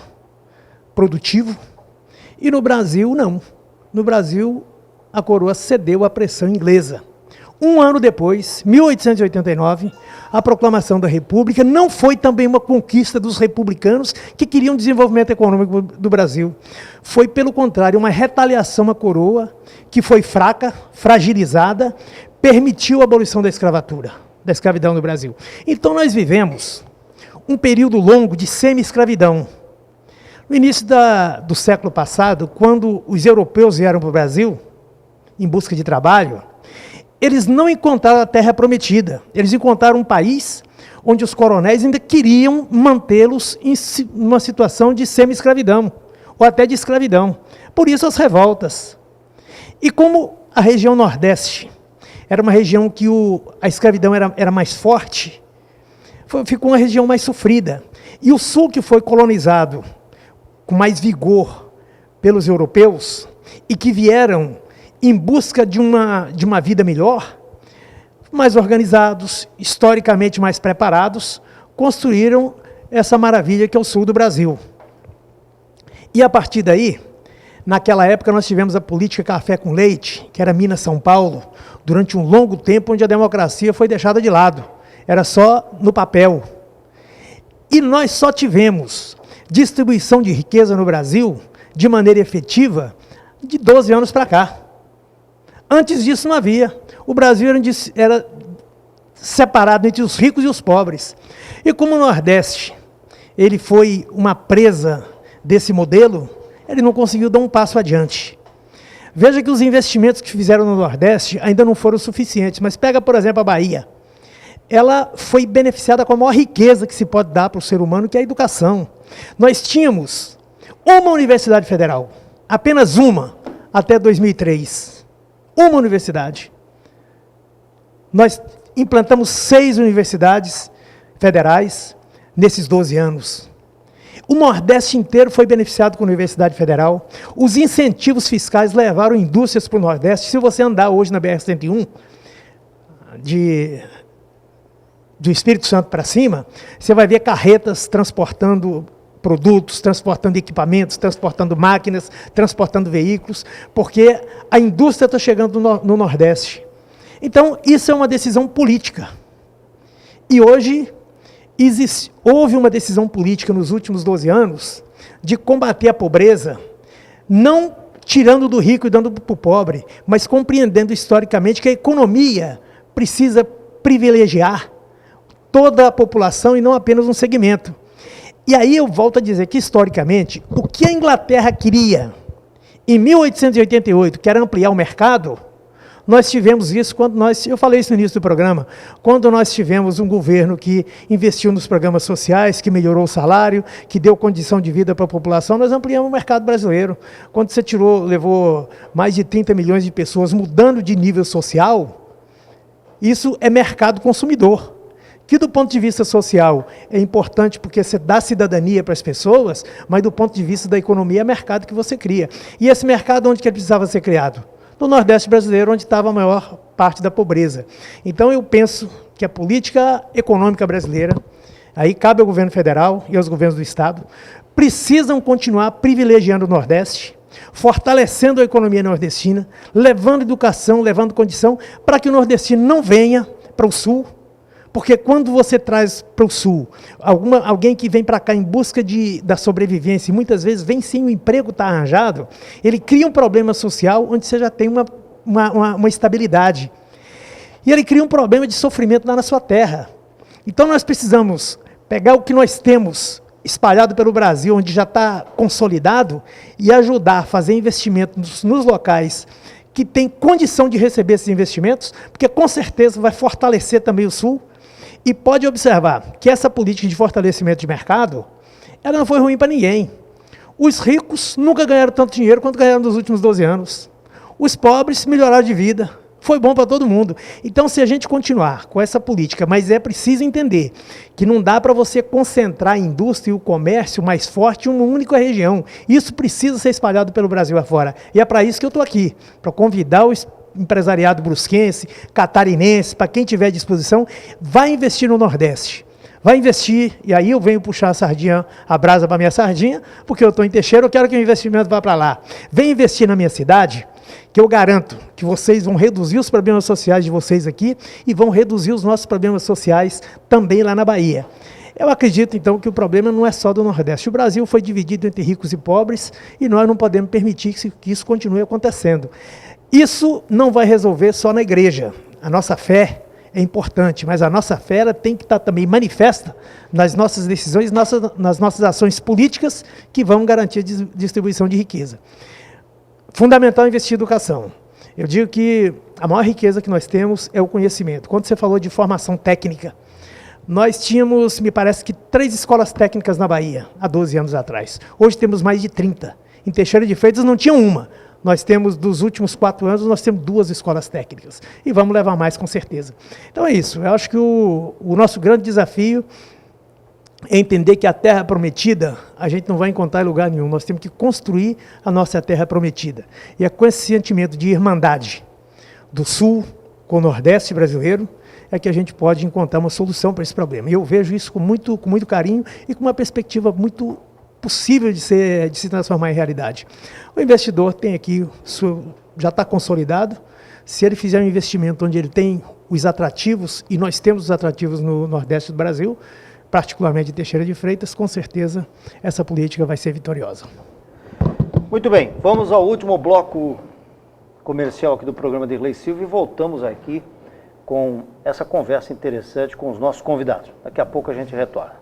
produtivo, e no Brasil não. No Brasil, a coroa cedeu à pressão inglesa. Um ano depois, 1889, a proclamação da República não foi também uma conquista dos republicanos que queriam desenvolvimento econômico do Brasil. Foi, pelo contrário, uma retaliação à coroa que foi fraca, fragilizada, permitiu a abolição da escravidão no Brasil. Então nós vivemos um período longo de semi-escravidão. No início do século passado, quando os europeus vieram para o Brasil, em busca de trabalho, eles não encontraram a terra prometida. Eles encontraram um país onde os coronéis ainda queriam mantê-los em uma situação de semi-escravidão, ou até de escravidão. Por isso as revoltas. E como a região Nordeste era uma região que a escravidão era mais forte, ficou uma região mais sofrida. E o Sul, que foi colonizado com mais vigor pelos europeus, e que vieram em busca de uma vida melhor, mais organizados, historicamente mais preparados, construíram essa maravilha que é o sul do Brasil. E a partir daí, naquela época nós tivemos a política café com leite, que era Minas-São Paulo, durante um longo tempo onde a democracia foi deixada de lado. Era só no papel. E nós só tivemos distribuição de riqueza no Brasil, de maneira efetiva, de 12 anos para cá. Antes disso não havia. O Brasil era separado entre os ricos e os pobres. E como o Nordeste ele foi uma presa desse modelo, ele não conseguiu dar um passo adiante. Veja que os investimentos que fizeram no Nordeste ainda não foram suficientes, mas pega, por exemplo, a Bahia. Ela foi beneficiada com a maior riqueza que se pode dar para o ser humano, que é a educação. Nós tínhamos uma universidade federal, apenas uma, até 2003. Uma universidade. Nós implantamos 6 universidades federais nesses 12 anos. O Nordeste inteiro foi beneficiado com a Universidade Federal. Os incentivos fiscais levaram indústrias para o Nordeste. Se você andar hoje na BR-101, do Espírito Santo para cima, você vai ver carretas transportando produtos, transportando equipamentos, transportando máquinas, transportando veículos, porque a indústria está chegando no Nordeste. Então, isso é uma decisão política. E hoje, houve uma decisão política nos últimos 12 anos de combater a pobreza, não tirando do rico e dando para o pobre, mas compreendendo historicamente que a economia precisa privilegiar toda a população e não apenas um segmento. E aí eu volto a dizer que, historicamente, o que a Inglaterra queria em 1888, que era ampliar o mercado, nós tivemos isso eu falei isso no início do programa, quando nós tivemos um governo que investiu nos programas sociais, que melhorou o salário, que deu condição de vida para a população, nós ampliamos o mercado brasileiro. Quando você levou mais de 30 milhões de pessoas mudando de nível social, isso é mercado consumidor. Que do ponto de vista social é importante porque você dá cidadania para as pessoas, mas do ponto de vista da economia é mercado que você cria. E esse mercado onde que ele precisava ser criado? No Nordeste brasileiro, onde estava a maior parte da pobreza. Então eu penso que a política econômica brasileira, aí cabe ao governo federal e aos governos do Estado, precisam continuar privilegiando o Nordeste, fortalecendo a economia nordestina, levando educação, levando condição, para que o nordestino não venha para o Sul. Porque quando você traz para o Sul alguém que vem para cá em busca da sobrevivência, e muitas vezes vem sem o emprego estar arranjado, ele cria um problema social onde você já tem uma estabilidade. E ele cria um problema de sofrimento lá na sua terra. Então nós precisamos pegar o que nós temos espalhado pelo Brasil, onde já está consolidado, e ajudar a fazer investimentos nos locais que têm condição de receber esses investimentos, porque com certeza vai fortalecer também o Sul. E pode observar que essa política de fortalecimento de mercado, ela não foi ruim para ninguém. Os ricos nunca ganharam tanto dinheiro quanto ganharam nos últimos 12 anos. Os pobres melhoraram de vida. Foi bom para todo mundo. Então, se a gente continuar com essa política, mas é preciso entender que não dá para você concentrar a indústria e o comércio mais forte em uma única região. Isso precisa ser espalhado pelo Brasil afora. E é para isso que eu estou aqui, para convidar o empresariado brusquense, catarinense, para quem tiver disposição, vai investir no Nordeste. Vai investir, e aí eu venho puxar a brasa para a minha sardinha, porque eu estou em Teixeira, eu quero que o investimento vá para lá. Vem investir na minha cidade, que eu garanto que vocês vão reduzir os problemas sociais de vocês aqui e vão reduzir os nossos problemas sociais também lá na Bahia. Eu acredito, então, que o problema não é só do Nordeste. O Brasil foi dividido entre ricos e pobres e nós não podemos permitir que isso continue acontecendo. Isso não vai resolver só na igreja. A nossa fé é importante, mas a nossa fé ela tem que estar também manifesta nas nossas decisões, nas nossas ações políticas que vão garantir a distribuição de riqueza. Fundamental investir em educação. Eu digo que a maior riqueza que nós temos é o conhecimento. Quando você falou de formação técnica, nós tínhamos, me parece que 3 escolas técnicas na Bahia, há 12 anos atrás. Hoje temos mais de 30. Em Teixeira de Freitas não tinha uma. Nós temos, dos últimos 4 anos, nós temos 2 escolas técnicas. E vamos levar mais, com certeza. Então é isso. Eu acho que o nosso grande desafio é entender que a terra prometida, a gente não vai encontrar em lugar nenhum. Nós temos que construir a nossa terra prometida. E é com esse sentimento de irmandade do Sul com o Nordeste brasileiro, é que a gente pode encontrar uma solução para esse problema. E eu vejo isso com muito carinho e com uma perspectiva muito possível de se transformar em realidade. O investidor tem aqui, já está consolidado, se ele fizer um investimento onde ele tem os atrativos, e nós temos os atrativos no Nordeste do Brasil, particularmente em Teixeira de Freitas, com certeza essa política vai ser vitoriosa. Muito bem, vamos ao último bloco comercial aqui do programa Dirley Silva e voltamos aqui com essa conversa interessante com os nossos convidados. Daqui a pouco a gente retorna.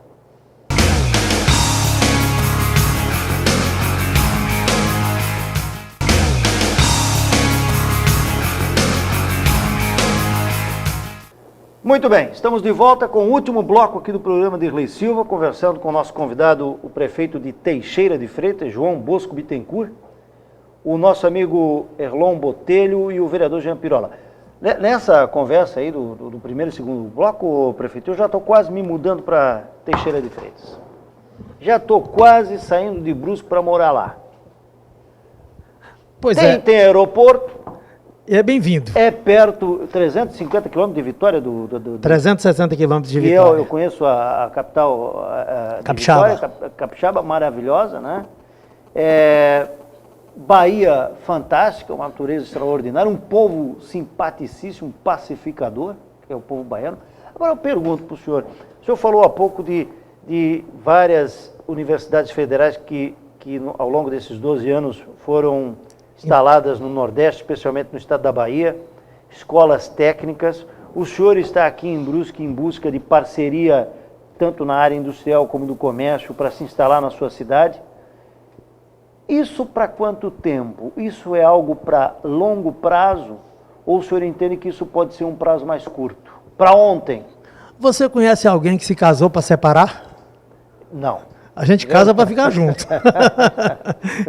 Muito bem, estamos de volta com o último bloco aqui do programa Dirley Silva, conversando com o nosso convidado, o prefeito de Teixeira de Freitas, João Bosco Bittencourt, o nosso amigo Erlon Botelho e o vereador Jean Pirola. Nessa conversa aí do primeiro e segundo bloco, prefeito, eu já estou quase me mudando para Teixeira de Freitas. Já estou quase saindo de Brusque para morar lá. Pois tem aeroporto. É bem-vindo. É perto, 350 quilômetros de Vitória do 360 quilômetros de Vitória. Eu conheço a capital Capixaba. Vitória, Capixaba, maravilhosa, né? Bahia fantástica, uma natureza extraordinária, um povo simpaticíssimo, pacificador, que é o povo baiano. Agora eu pergunto para o senhor falou há pouco de várias universidades federais que ao longo desses 12 anos foram instaladas no Nordeste, especialmente no estado da Bahia, escolas técnicas. O senhor está aqui em Brusque em busca de parceria, tanto na área industrial como do comércio, para se instalar na sua cidade. Isso para quanto tempo? Isso é algo para longo prazo? Ou o senhor entende que isso pode ser um prazo mais curto? Para ontem? Você conhece alguém que se casou para separar? Não. A gente casa para ficar junto.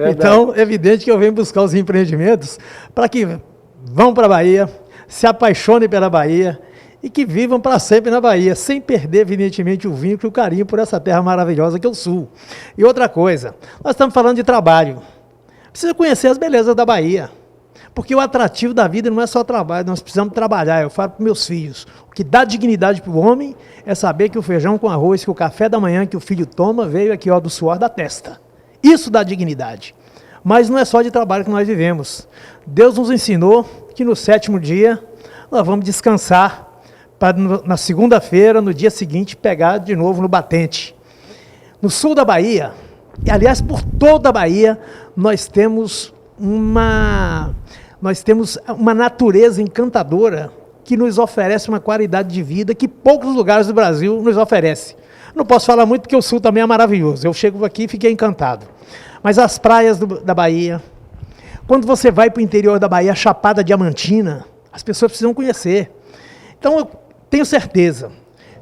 Então, é evidente que eu venho buscar os empreendimentos para que vão para a Bahia, se apaixonem pela Bahia e que vivam para sempre na Bahia, sem perder, evidentemente, o vínculo e o carinho por essa terra maravilhosa que é o Sul. E outra coisa, nós estamos falando de trabalho. Precisa conhecer as belezas da Bahia. Porque o atrativo da vida não é só trabalho, nós precisamos trabalhar. Eu falo para meus filhos, o que dá dignidade para o homem é saber que o feijão com arroz, que o café da manhã que o filho toma veio aqui do suor da testa. Isso dá dignidade. Mas não é só de trabalho que nós vivemos. Deus nos ensinou que no 7º dia nós vamos descansar para na segunda-feira, no dia seguinte, pegar de novo no batente. No sul da Bahia, e aliás por toda a Bahia, nós temos uma natureza encantadora que nos oferece uma qualidade de vida que poucos lugares do Brasil nos oferecem. Não posso falar muito porque o Sul também é maravilhoso. Eu chego aqui e fiquei encantado. Mas as praias da Bahia, quando você vai para o interior da Bahia, a Chapada Diamantina, as pessoas precisam conhecer. Então, eu tenho certeza,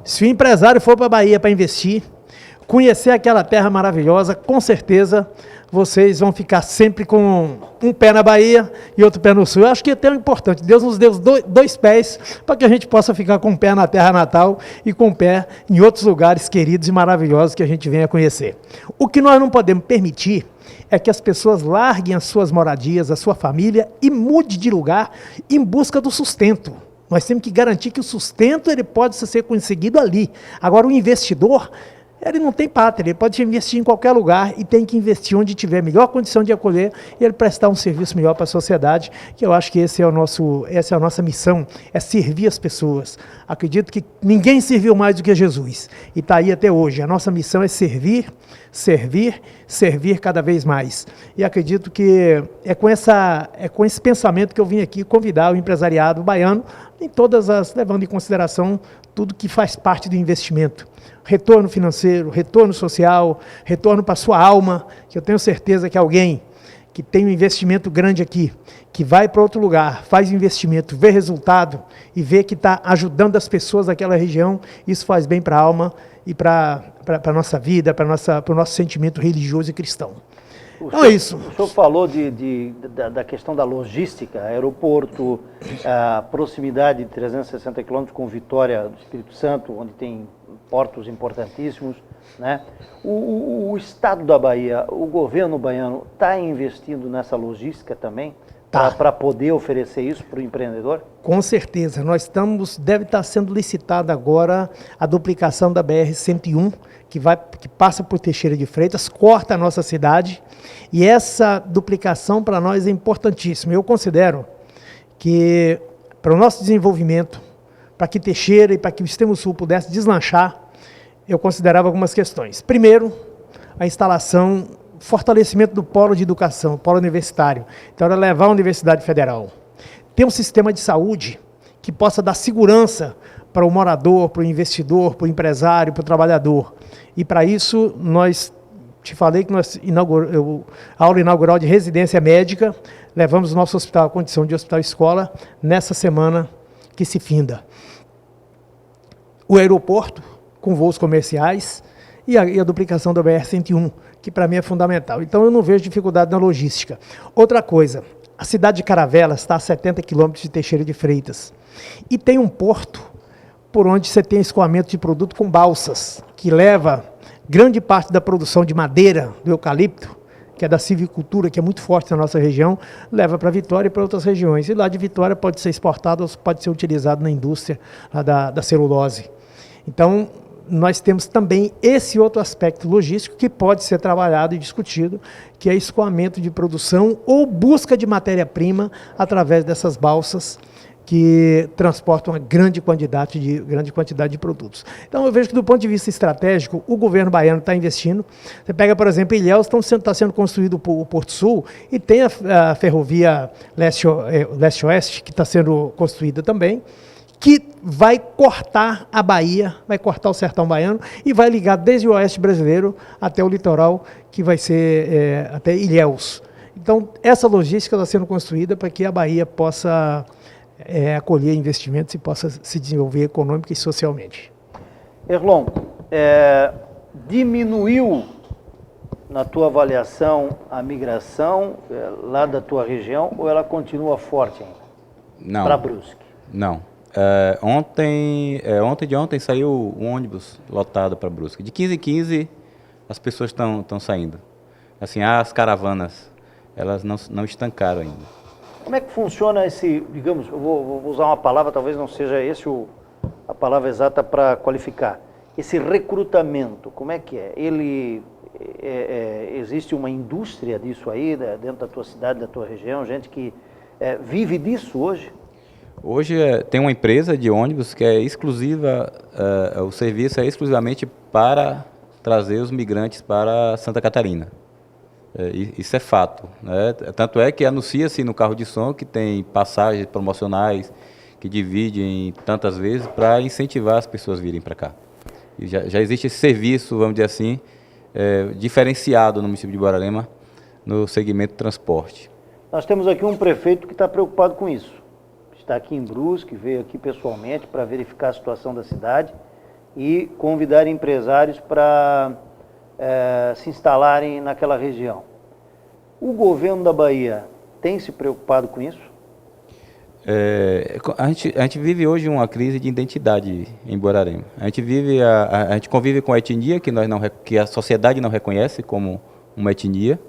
se o empresário for para a Bahia para investir, conhecer aquela terra maravilhosa, com certeza vocês vão ficar sempre com um pé na Bahia e outro pé no Sul. Eu acho que é tão importante. Deus nos deu dois pés para que a gente possa ficar com um pé na terra natal e com um pé em outros lugares queridos e maravilhosos que a gente venha conhecer. O que nós não podemos permitir é que as pessoas larguem as suas moradias, a sua família e mude de lugar em busca do sustento. Nós temos que garantir que o sustento ele pode ser conseguido ali. Agora, o investidor, ele não tem pátria, ele pode investir em qualquer lugar e tem que investir onde tiver melhor condição de acolher e ele prestar um serviço melhor para a sociedade, que eu acho que essa é a nossa missão, é servir as pessoas. Acredito que ninguém serviu mais do que Jesus e está aí até hoje. A nossa missão é servir, servir, servir cada vez mais. E acredito que é com esse pensamento que eu vim aqui convidar o empresariado baiano, levando em consideração tudo que faz parte do investimento. Retorno financeiro, retorno social, retorno para a sua alma, que eu tenho certeza que alguém que tem um investimento grande aqui, que vai para outro lugar, faz investimento, vê resultado e vê que está ajudando as pessoas daquela região, isso faz bem para a alma e para a nossa vida, para o nosso sentimento religioso e cristão. Então é isso. O senhor falou da questão da logística, aeroporto, a proximidade de 360 quilômetros com Vitória do Espírito Santo, onde tem portos importantíssimos, né? O Estado da Bahia, o governo baiano está investindo nessa logística também? Tá. Para poder oferecer isso para o empreendedor? Com certeza. Deve estar sendo licitada agora a duplicação da BR-101, que passa por Teixeira de Freitas, corta a nossa cidade, e essa duplicação para nós é importantíssima. Eu considero que para o nosso desenvolvimento, para que Teixeira e para que o Extremo Sul pudesse deslanchar, eu considerava algumas questões. Primeiro, a instalação, fortalecimento do polo de educação, polo universitário. Então, era levar a Universidade Federal. Ter um sistema de saúde que possa dar segurança para o morador, para o investidor, para o empresário, para o trabalhador. E para isso, te falei que a aula inaugural de residência médica, levamos o nosso hospital à condição de hospital-escola nessa semana que se finda. O aeroporto, com voos comerciais, e a duplicação da BR-101, que para mim é fundamental. Então eu não vejo dificuldade na logística. Outra coisa, a cidade de Caravelas está a 70 quilômetros de Teixeira de Freitas. E tem um porto por onde você tem escoamento de produto com balsas, que leva grande parte da produção de madeira, do eucalipto, que é da silvicultura, que é muito forte na nossa região, leva para Vitória e para outras regiões. E lá de Vitória pode ser exportado ou pode ser utilizado na indústria da celulose. Então, nós temos também esse outro aspecto logístico que pode ser trabalhado e discutido, que é escoamento de produção ou busca de matéria-prima através dessas balsas que transportam uma grande quantidade de produtos. Então, eu vejo que, do ponto de vista estratégico, o governo baiano está investindo. Você pega, por exemplo, Ilhéus, está sendo construído o Porto Sul, e tem a ferrovia leste-oeste, que está sendo construída também, que vai cortar a Bahia, vai cortar o sertão baiano e vai ligar desde o oeste brasileiro até o litoral, que vai ser até Ilhéus. Então, essa logística está sendo construída para que a Bahia possa acolher investimentos e possa se desenvolver econômica e socialmente. Erlon, diminuiu, na tua avaliação, a migração lá da tua região, ou ela continua forte ainda? Não. Para Brusque? Não. Ontem saiu um ônibus lotado para Brusque. De 15 em 15 as pessoas estão saindo. Assim, as caravanas, elas não estancaram ainda. Como é que funciona esse, digamos, eu vou usar uma palavra, talvez não seja a palavra exata para qualificar, esse recrutamento, como é que é? Existe uma indústria disso aí, dentro da tua cidade, da tua região, gente que vive disso hoje? Hoje tem uma empresa de ônibus que é exclusiva, o serviço é exclusivamente para trazer os migrantes para Santa Catarina. Isso é fato, né? Tanto é que anuncia-se no carro de som que tem passagens promocionais que dividem tantas vezes para incentivar as pessoas a virem para cá. E já existe esse serviço, vamos dizer assim, diferenciado no município de Borborema no segmento de transporte. Nós temos aqui um prefeito que está preocupado com isso. Está aqui em Brusque, veio aqui pessoalmente para verificar a situação da cidade e convidar empresários para se instalarem naquela região. O governo da Bahia tem se preocupado com isso? A gente vive hoje uma crise de identidade em Borborema. A gente convive com a etnia que a sociedade não reconhece como uma etnia.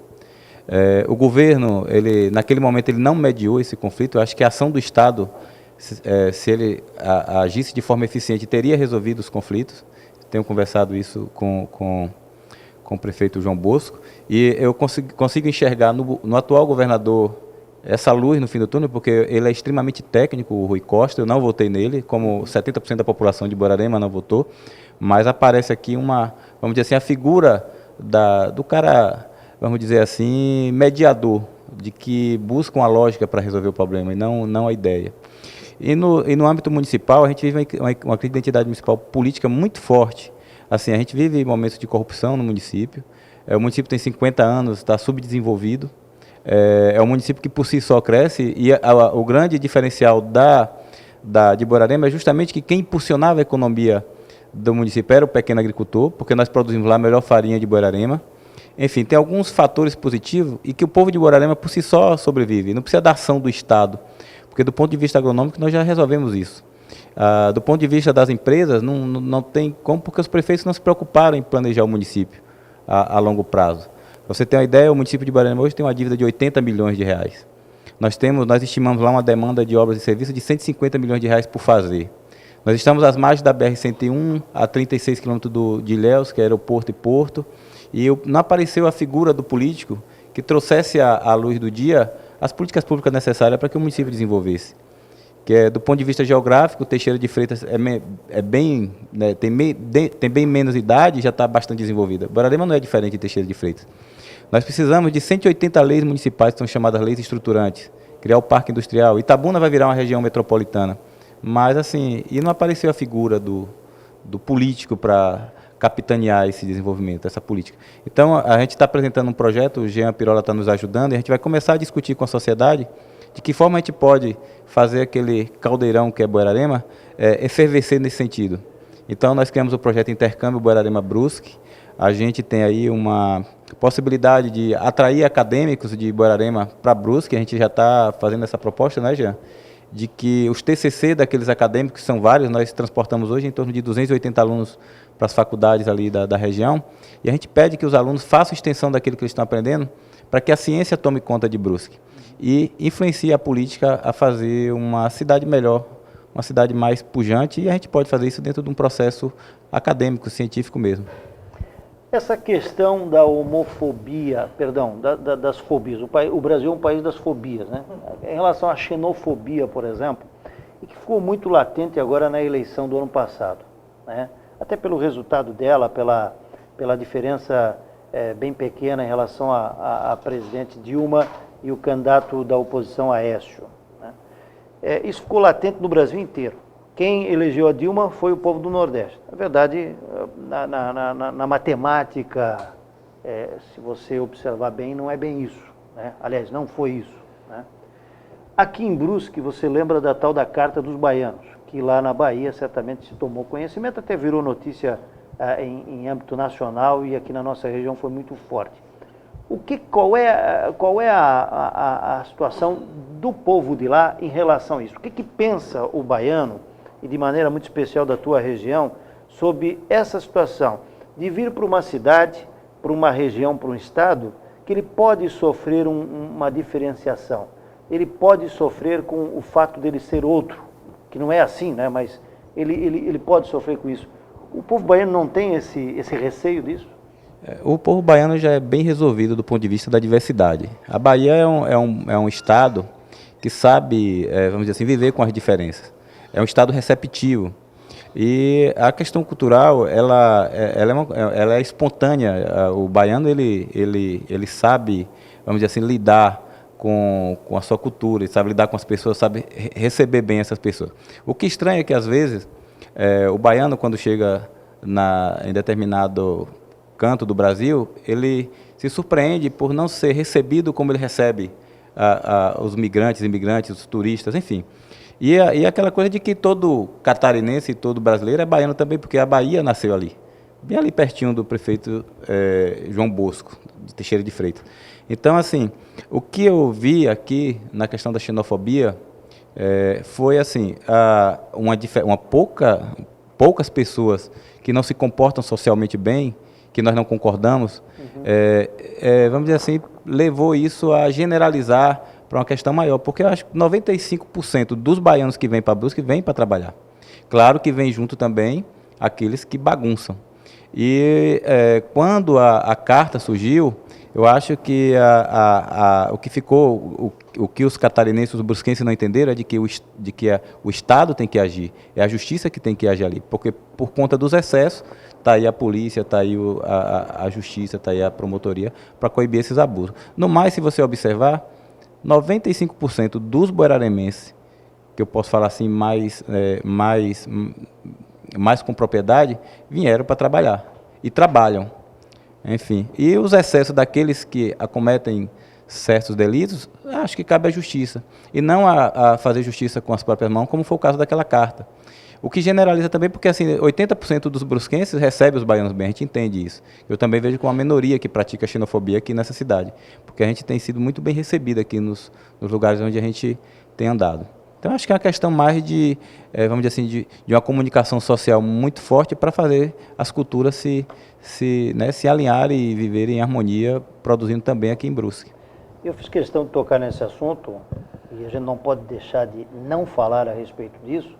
O governo, naquele momento, ele não mediou esse conflito. Eu acho que a ação do Estado, se ele agisse de forma eficiente, teria resolvido os conflitos. tenho conversado isso com o prefeito João Bosco, e eu consigo enxergar no atual governador essa luz no fim do túnel, porque ele é extremamente técnico, o Rui Costa. Eu não votei nele, como 70% da população de Borborema não votou, mas aparece aqui vamos dizer assim, a figura do cara, vamos dizer assim, mediador, de que busca uma lógica para resolver o problema e não a ideia. E no âmbito municipal, a gente vive uma crise de identidade municipal política muito forte. Assim, a gente vive momentos de corrupção no município. O município tem 50 anos, está subdesenvolvido. É um município que por si só cresce, e o grande diferencial de Borborema é justamente que quem impulsionava a economia do município era o pequeno agricultor, porque nós produzimos lá a melhor farinha de Borborema. Enfim, tem alguns fatores positivos e que o povo de Borborema por si só sobrevive. Não precisa da ação do Estado, porque do ponto de vista agronômico nós já resolvemos isso. Do ponto de vista das empresas, não tem como, porque os prefeitos não se preocuparam em planejar o município a longo prazo. Pra você ter uma ideia, o município de Borborema hoje tem uma dívida de 80 milhões de reais. Nós estimamos lá uma demanda de obras e serviços de 150 milhões de reais por fazer. Nós estamos às margens da BR-101, a 36 quilômetros de Ilhéus, que é aeroporto e porto, e não apareceu a figura do político que trouxesse à luz do dia as políticas públicas necessárias para que o município desenvolvesse. Do ponto de vista geográfico, Teixeira de Freitas tem bem menos idade e já está bastante desenvolvida. Borborema não é diferente de Teixeira de Freitas. Nós precisamos de 180 leis municipais, que são chamadas leis estruturantes, criar o parque industrial. Itabuna vai virar uma região metropolitana. Mas, assim, e não apareceu a figura do político para capitanear esse desenvolvimento, essa política. Então, a gente está apresentando um projeto, o Jean Pirola está nos ajudando, e a gente vai começar a discutir com a sociedade de que forma a gente pode fazer aquele caldeirão que é Borborema efervescer nesse sentido. Então, nós criamos o projeto Intercâmbio Borborema-Brusque. A gente tem aí uma possibilidade de atrair acadêmicos de Borborema para Brusque. A gente já está fazendo essa proposta, né, Jean? De que os TCC daqueles acadêmicos, que são vários, nós transportamos hoje em torno de 280 alunos para as faculdades ali da região, e a gente pede que os alunos façam extensão daquilo que eles estão aprendendo, para que a ciência tome conta de Brusque e influencie a política a fazer uma cidade melhor, uma cidade mais pujante, e a gente pode fazer isso dentro de um processo acadêmico, científico mesmo. Essa questão da homofobia, perdão, das fobias, o Brasil é um país das fobias, né? Em relação à xenofobia, por exemplo, e que ficou muito latente agora na eleição do ano passado, né? Até pelo resultado dela, pela diferença bem pequena em relação a presidente Dilma e o candidato da oposição Aécio, né? Isso ficou latente no Brasil inteiro. Quem elegeu a Dilma foi o povo do Nordeste. Na verdade, na matemática, se você observar bem, não é bem isso, né? Aliás, não foi isso, né? Aqui em Brusque, você lembra da tal da Carta dos Baianos, que lá na Bahia certamente se tomou conhecimento, até virou notícia em âmbito nacional, e aqui na nossa região foi muito forte. Qual é a situação do povo de lá em relação a isso? O que pensa o baiano, e de maneira muito especial da tua região, sobre essa situação de vir para uma cidade, para uma região, para um estado, que ele pode sofrer uma diferenciação, ele pode sofrer com o fato dele ser outro, que não é assim, né? Mas ele pode sofrer com isso. O povo baiano não tem esse receio disso? O povo baiano já é bem resolvido do ponto de vista da diversidade. A Bahia é um estado que sabe, vamos dizer assim, viver com as diferenças. É um estado receptivo. E a questão cultural, ela é espontânea. O baiano, ele sabe, vamos dizer assim, lidar com a sua cultura, ele sabe lidar com as pessoas, sabe receber bem essas pessoas. O que estranha é que, às vezes, o baiano, quando chega em determinado canto do Brasil, ele se surpreende por não ser recebido como ele recebe os imigrantes, os turistas, enfim. E aquela coisa de que todo catarinense e todo brasileiro é baiano também, porque a Bahia nasceu ali, bem ali pertinho do prefeito João Bosco, de Teixeira de Freitas. Então, assim, o que eu vi aqui na questão da xenofobia foi, assim, poucas pessoas que não se comportam socialmente bem, que nós não concordamos, vamos dizer assim, levou isso a generalizar para uma questão maior, porque eu acho que 95% dos baianos que vêm para Brusque vêm para trabalhar. Claro que vem junto também aqueles que bagunçam. E quando a carta surgiu, eu acho que o que ficou, o que os catarinenses, os brusquenses não entenderam é de que o Estado tem que agir, é a justiça que tem que agir ali, porque por conta dos excessos, está aí a polícia, está aí a justiça, está aí a promotoria para coibir esses abusos. No mais, se você observar, 95% dos boeraremenses, que eu posso falar assim mais com propriedade, vieram para trabalhar e trabalham. Enfim, e os excessos daqueles que acometem certos delitos, acho que cabe à justiça. E não a fazer justiça com as próprias mãos, como foi o caso daquela carta. O que generaliza também, porque assim, 80% dos brusquenses recebem os baianos bem, a gente entende isso. Eu também vejo com uma minoria que pratica xenofobia aqui nessa cidade, porque a gente tem sido muito bem recebido aqui nos lugares onde a gente tem andado. Então, acho que é uma questão mais de, vamos dizer assim, de uma comunicação social muito forte para fazer as culturas se alinharem e viverem em harmonia, produzindo também aqui em Brusque. Eu fiz questão de tocar nesse assunto, e a gente não pode deixar de não falar a respeito disso,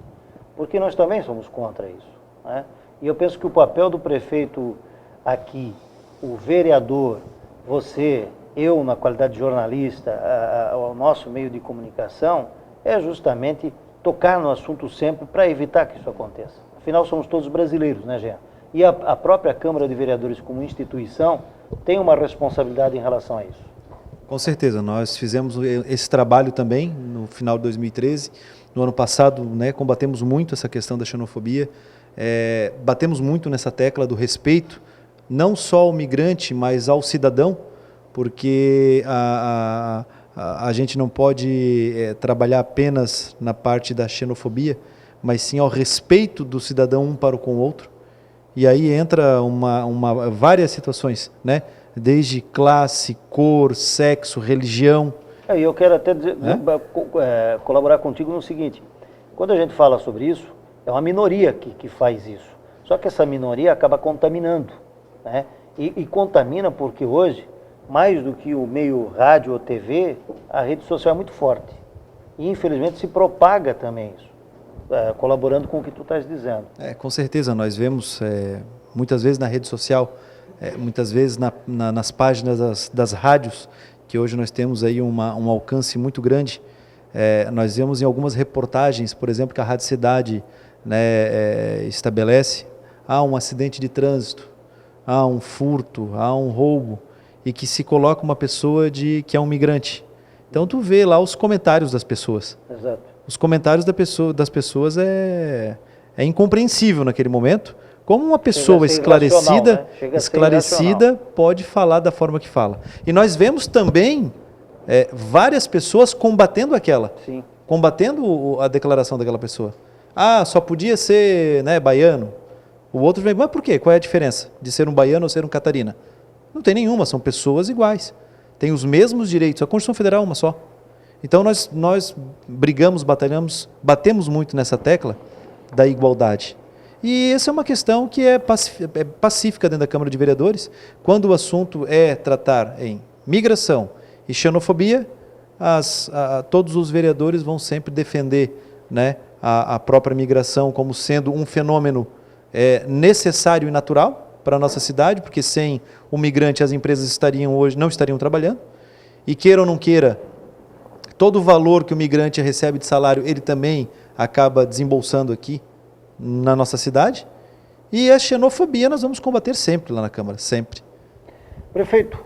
porque nós também somos contra isso, né? E eu penso que o papel do prefeito aqui, o vereador, você, eu na qualidade de jornalista, o nosso meio de comunicação, é justamente tocar no assunto sempre para evitar que isso aconteça. Afinal, somos todos brasileiros, né, Jean? E a própria Câmara de Vereadores, como instituição, tem uma responsabilidade em relação a isso. Com certeza, nós fizemos esse trabalho também no final de 2013. No ano passado, né, combatemos muito essa questão da xenofobia, batemos muito nessa tecla do respeito, não só ao migrante, mas ao cidadão, porque a gente não pode trabalhar apenas na parte da xenofobia, mas sim ao respeito do cidadão um para com o outro. E aí entra várias situações, né? Desde classe, cor, sexo, religião. E eu quero até colaborar contigo no seguinte: quando a gente fala sobre isso, é uma minoria que faz isso. Só que essa minoria acaba contaminando, né? E contamina porque hoje, mais do que o meio rádio ou TV, a rede social é muito forte. E infelizmente se propaga também isso, colaborando com o que tu estás dizendo. Com certeza, nós vemos muitas vezes na rede social, muitas vezes nas páginas das rádios, que hoje nós temos aí um alcance muito grande. Nós vemos em algumas reportagens, por exemplo, que a Rádio Cidade, né, estabelece, há um acidente de trânsito, há um furto, há um roubo, e que se coloca uma pessoa que é um migrante. Então tu vê lá os comentários das pessoas. Exato. Os comentários das pessoas é incompreensível naquele momento. Como uma pessoa esclarecida, né? Pode falar da forma que fala. E nós vemos também várias pessoas combatendo Sim. combatendo a declaração daquela pessoa. Ah, só podia ser, né, baiano. O outro vem, mas por quê? Qual é a diferença de ser um baiano ou ser um catarina? Não tem nenhuma, são pessoas iguais. Têm os mesmos direitos. A Constituição Federal é uma só. Então nós brigamos, batalhamos, batemos muito nessa tecla da igualdade. E essa é uma questão que é pacífica dentro da Câmara de Vereadores. Quando o assunto é tratar em migração e xenofobia, todos os vereadores vão sempre defender, né, a própria migração como sendo um fenômeno necessário e natural para a nossa cidade, porque sem o migrante as empresas não estariam trabalhando. E queira ou não queira, todo o valor que o migrante recebe de salário, ele também acaba desembolsando aqui na nossa cidade. E a xenofobia nós vamos combater sempre lá na Câmara, sempre. Prefeito,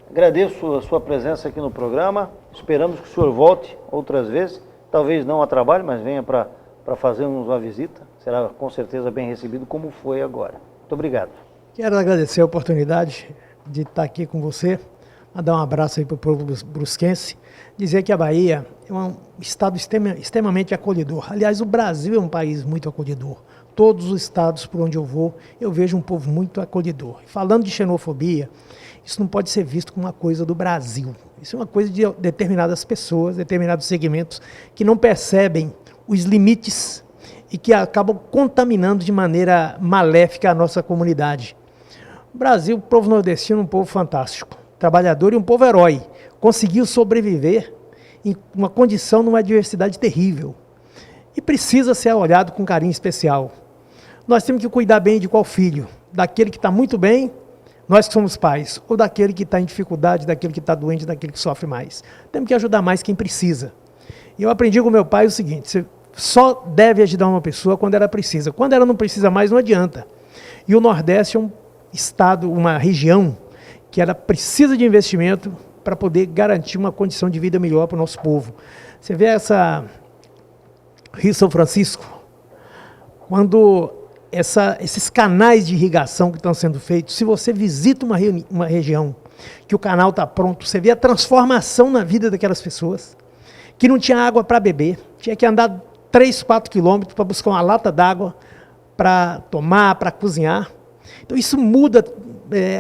agradeço a sua presença aqui no programa. Esperamos que o senhor volte outras vezes, talvez não a trabalho, mas venha para fazermos uma visita. Será com certeza bem recebido, como foi agora. Muito obrigado. Quero agradecer a oportunidade de estar aqui com você, mandar um abraço aí para o povo brusquense, dizer que a Bahia é um estado extremamente acolhedor. Aliás, o Brasil é um país muito acolhedor. Todos os estados por onde eu vou, eu vejo um povo muito acolhedor. E falando de xenofobia, isso não pode ser visto como uma coisa do Brasil. Isso é uma coisa de determinadas pessoas, determinados segmentos, que não percebem os limites e que acabam contaminando de maneira maléfica a nossa comunidade. O Brasil, o povo nordestino, é um povo fantástico, trabalhador e um povo herói. Conseguiu sobreviver em uma condição, numa adversidade terrível. E precisa ser olhado com carinho especial. nós temos que cuidar bem de qual filho? Daquele que está muito bem, nós que somos pais, ou daquele que está em dificuldade, daquele que está doente, daquele que sofre mais. Temos que ajudar mais quem precisa. E eu aprendi com meu pai o seguinte, você só deve ajudar uma pessoa quando ela precisa. Quando ela não precisa mais, não adianta. E o Nordeste é um estado, uma região, que ela precisa de investimento para poder garantir uma condição de vida melhor para o nosso povo. Você vê essa Rio São Francisco, quando esses canais de irrigação que estão sendo feitos, se você visita uma região que o canal está pronto, você vê a transformação na vida daquelas pessoas, que não tinha água para beber, tinha que andar 3, 4 quilômetros para buscar uma lata d'água para tomar, para cozinhar. Então isso muda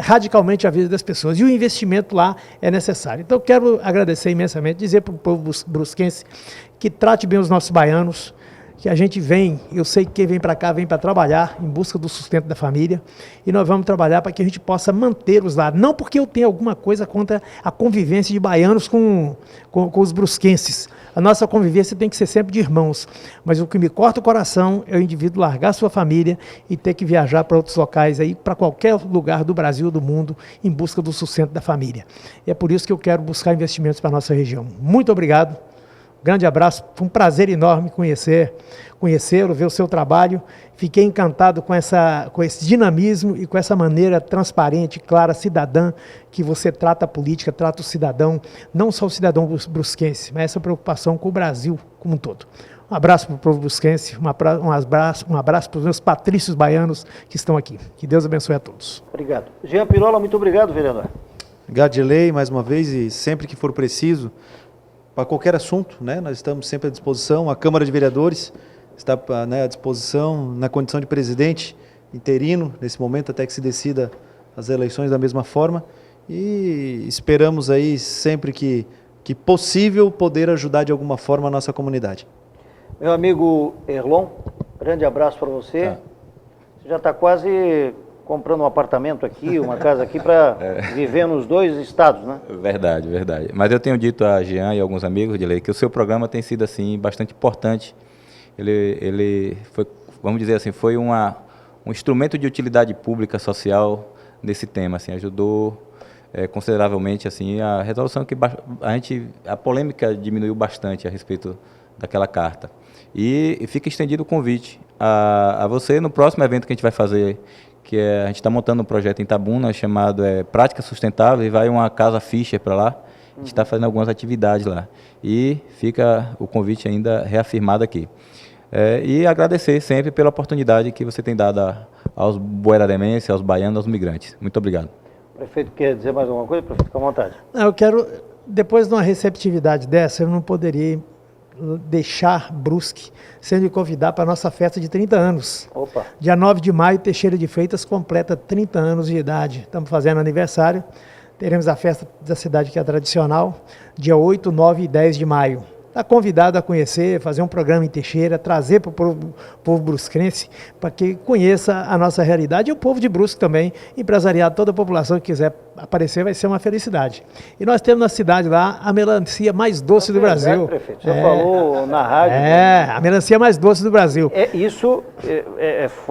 radicalmente a vida das pessoas e o investimento lá é necessário. Então eu quero agradecer imensamente, dizer para o povo brusquense que trate bem os nossos baianos, que a gente vem, eu sei que quem vem para cá vem para trabalhar em busca do sustento da família e nós vamos trabalhar para que a gente possa mantê-los lá. Não porque eu tenha alguma coisa contra a convivência de baianos com os brusquenses. A nossa convivência tem que ser sempre de irmãos, mas o que me corta o coração é o indivíduo largar sua família e ter que viajar para outros locais, aí, para qualquer lugar do Brasil, do mundo, em busca do sustento da família. E é por isso que eu quero buscar investimentos para a nossa região. Muito obrigado. Grande abraço, foi um prazer enorme conhecê-lo, ver o seu trabalho. Fiquei encantado com esse dinamismo e com essa maneira transparente, clara, cidadã, que você trata a política, trata o cidadão, não só o cidadão brusquense, mas essa preocupação com o Brasil como um todo. Um abraço para o povo brusquense, um abraço para os meus patrícios baianos que estão aqui. Que Deus abençoe a todos. Obrigado. Jean Pirola, muito obrigado, vereador. Obrigado, Dirley, mais uma vez, e sempre que for preciso, para qualquer assunto, né, nós estamos sempre à disposição. A Câmara de Vereadores está, né, à disposição na condição de presidente interino, nesse momento, até que se decida as eleições da mesma forma. E esperamos aí, sempre que possível, poder ajudar de alguma forma a nossa comunidade. Meu amigo Erlon, grande abraço para você. Tá. Você já está quase comprando um apartamento aqui, uma casa aqui, para viver nos 2 estados, né? Verdade, verdade. Mas eu tenho dito a Jean e alguns amigos de lei que o seu programa tem sido assim bastante importante. Ele foi, vamos dizer assim, foi um instrumento de utilidade pública social nesse tema, assim, ajudou consideravelmente assim a resolução que a polêmica diminuiu bastante a respeito daquela carta. E fica estendido o convite a você no próximo evento que a gente vai fazer, que a gente está montando um projeto em Itabuna chamado Prática Sustentável, e vai uma casa Fischer para lá. A gente está fazendo algumas atividades lá. E fica o convite ainda reafirmado aqui. E agradecer sempre pela oportunidade que você tem dado aos boerademenses, aos baianos, aos migrantes. Muito obrigado. O prefeito quer dizer mais alguma coisa? Prefeito, fica à vontade. Eu quero, depois de uma receptividade dessa, eu não poderia deixar Brusque sendo convidado para a nossa festa de 30 anos. Opa. Dia 9 de maio, Teixeira de Freitas completa 30 anos de idade. Estamos fazendo aniversário. Teremos a festa da cidade, que é tradicional, dia 8, 9 e 10 de maio. Está convidado a conhecer, fazer um programa em Teixeira, trazer para o povo brusquense, para que conheça a nossa realidade, e o povo de Brusque também, empresariado, toda a população que quiser aparecer, vai ser uma felicidade. E nós temos na cidade lá a melancia mais doce do Brasil. Prefeito, o senhor falou na rádio. A melancia mais doce do Brasil. Isso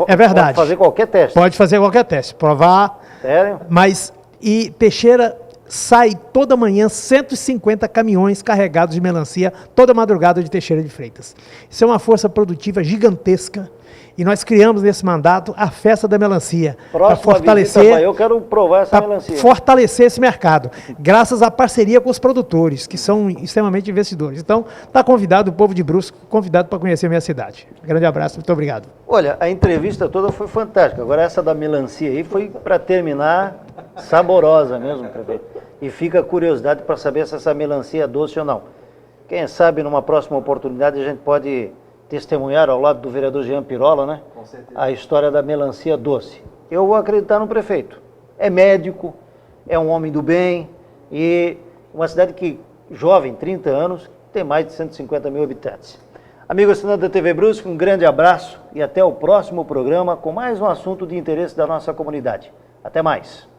é verdade. Pode fazer qualquer teste. Pode fazer qualquer teste, provar. Sério? Mas, e Teixeira sai toda manhã 150 caminhões carregados de melancia, toda madrugada de Teixeira de Freitas. Isso é uma força produtiva gigantesca. E nós criamos nesse mandato a Festa da Melancia, para fortalecer, eu quero provar essa melancia. Fortalecer esse mercado, graças à parceria com os produtores, que são extremamente investidores. Então, está convidado o povo de Brusque, convidado para conhecer a minha cidade. Grande abraço, muito obrigado. Olha, a entrevista toda foi fantástica. Agora essa da melancia aí foi, para terminar, saborosa mesmo, prefeito. E fica a curiosidade para saber se essa melancia é doce ou não. Quem sabe numa próxima oportunidade a gente pode testemunhar ao lado do vereador Jean Pirola, né? Com certeza. A história da melancia doce. Eu vou acreditar no prefeito. É médico, é um homem do bem e uma cidade que, jovem, 30 anos, tem mais de 150 mil habitantes. Amigo assinante da TV Brusque, um grande abraço e até o próximo programa com mais um assunto de interesse da nossa comunidade. Até mais.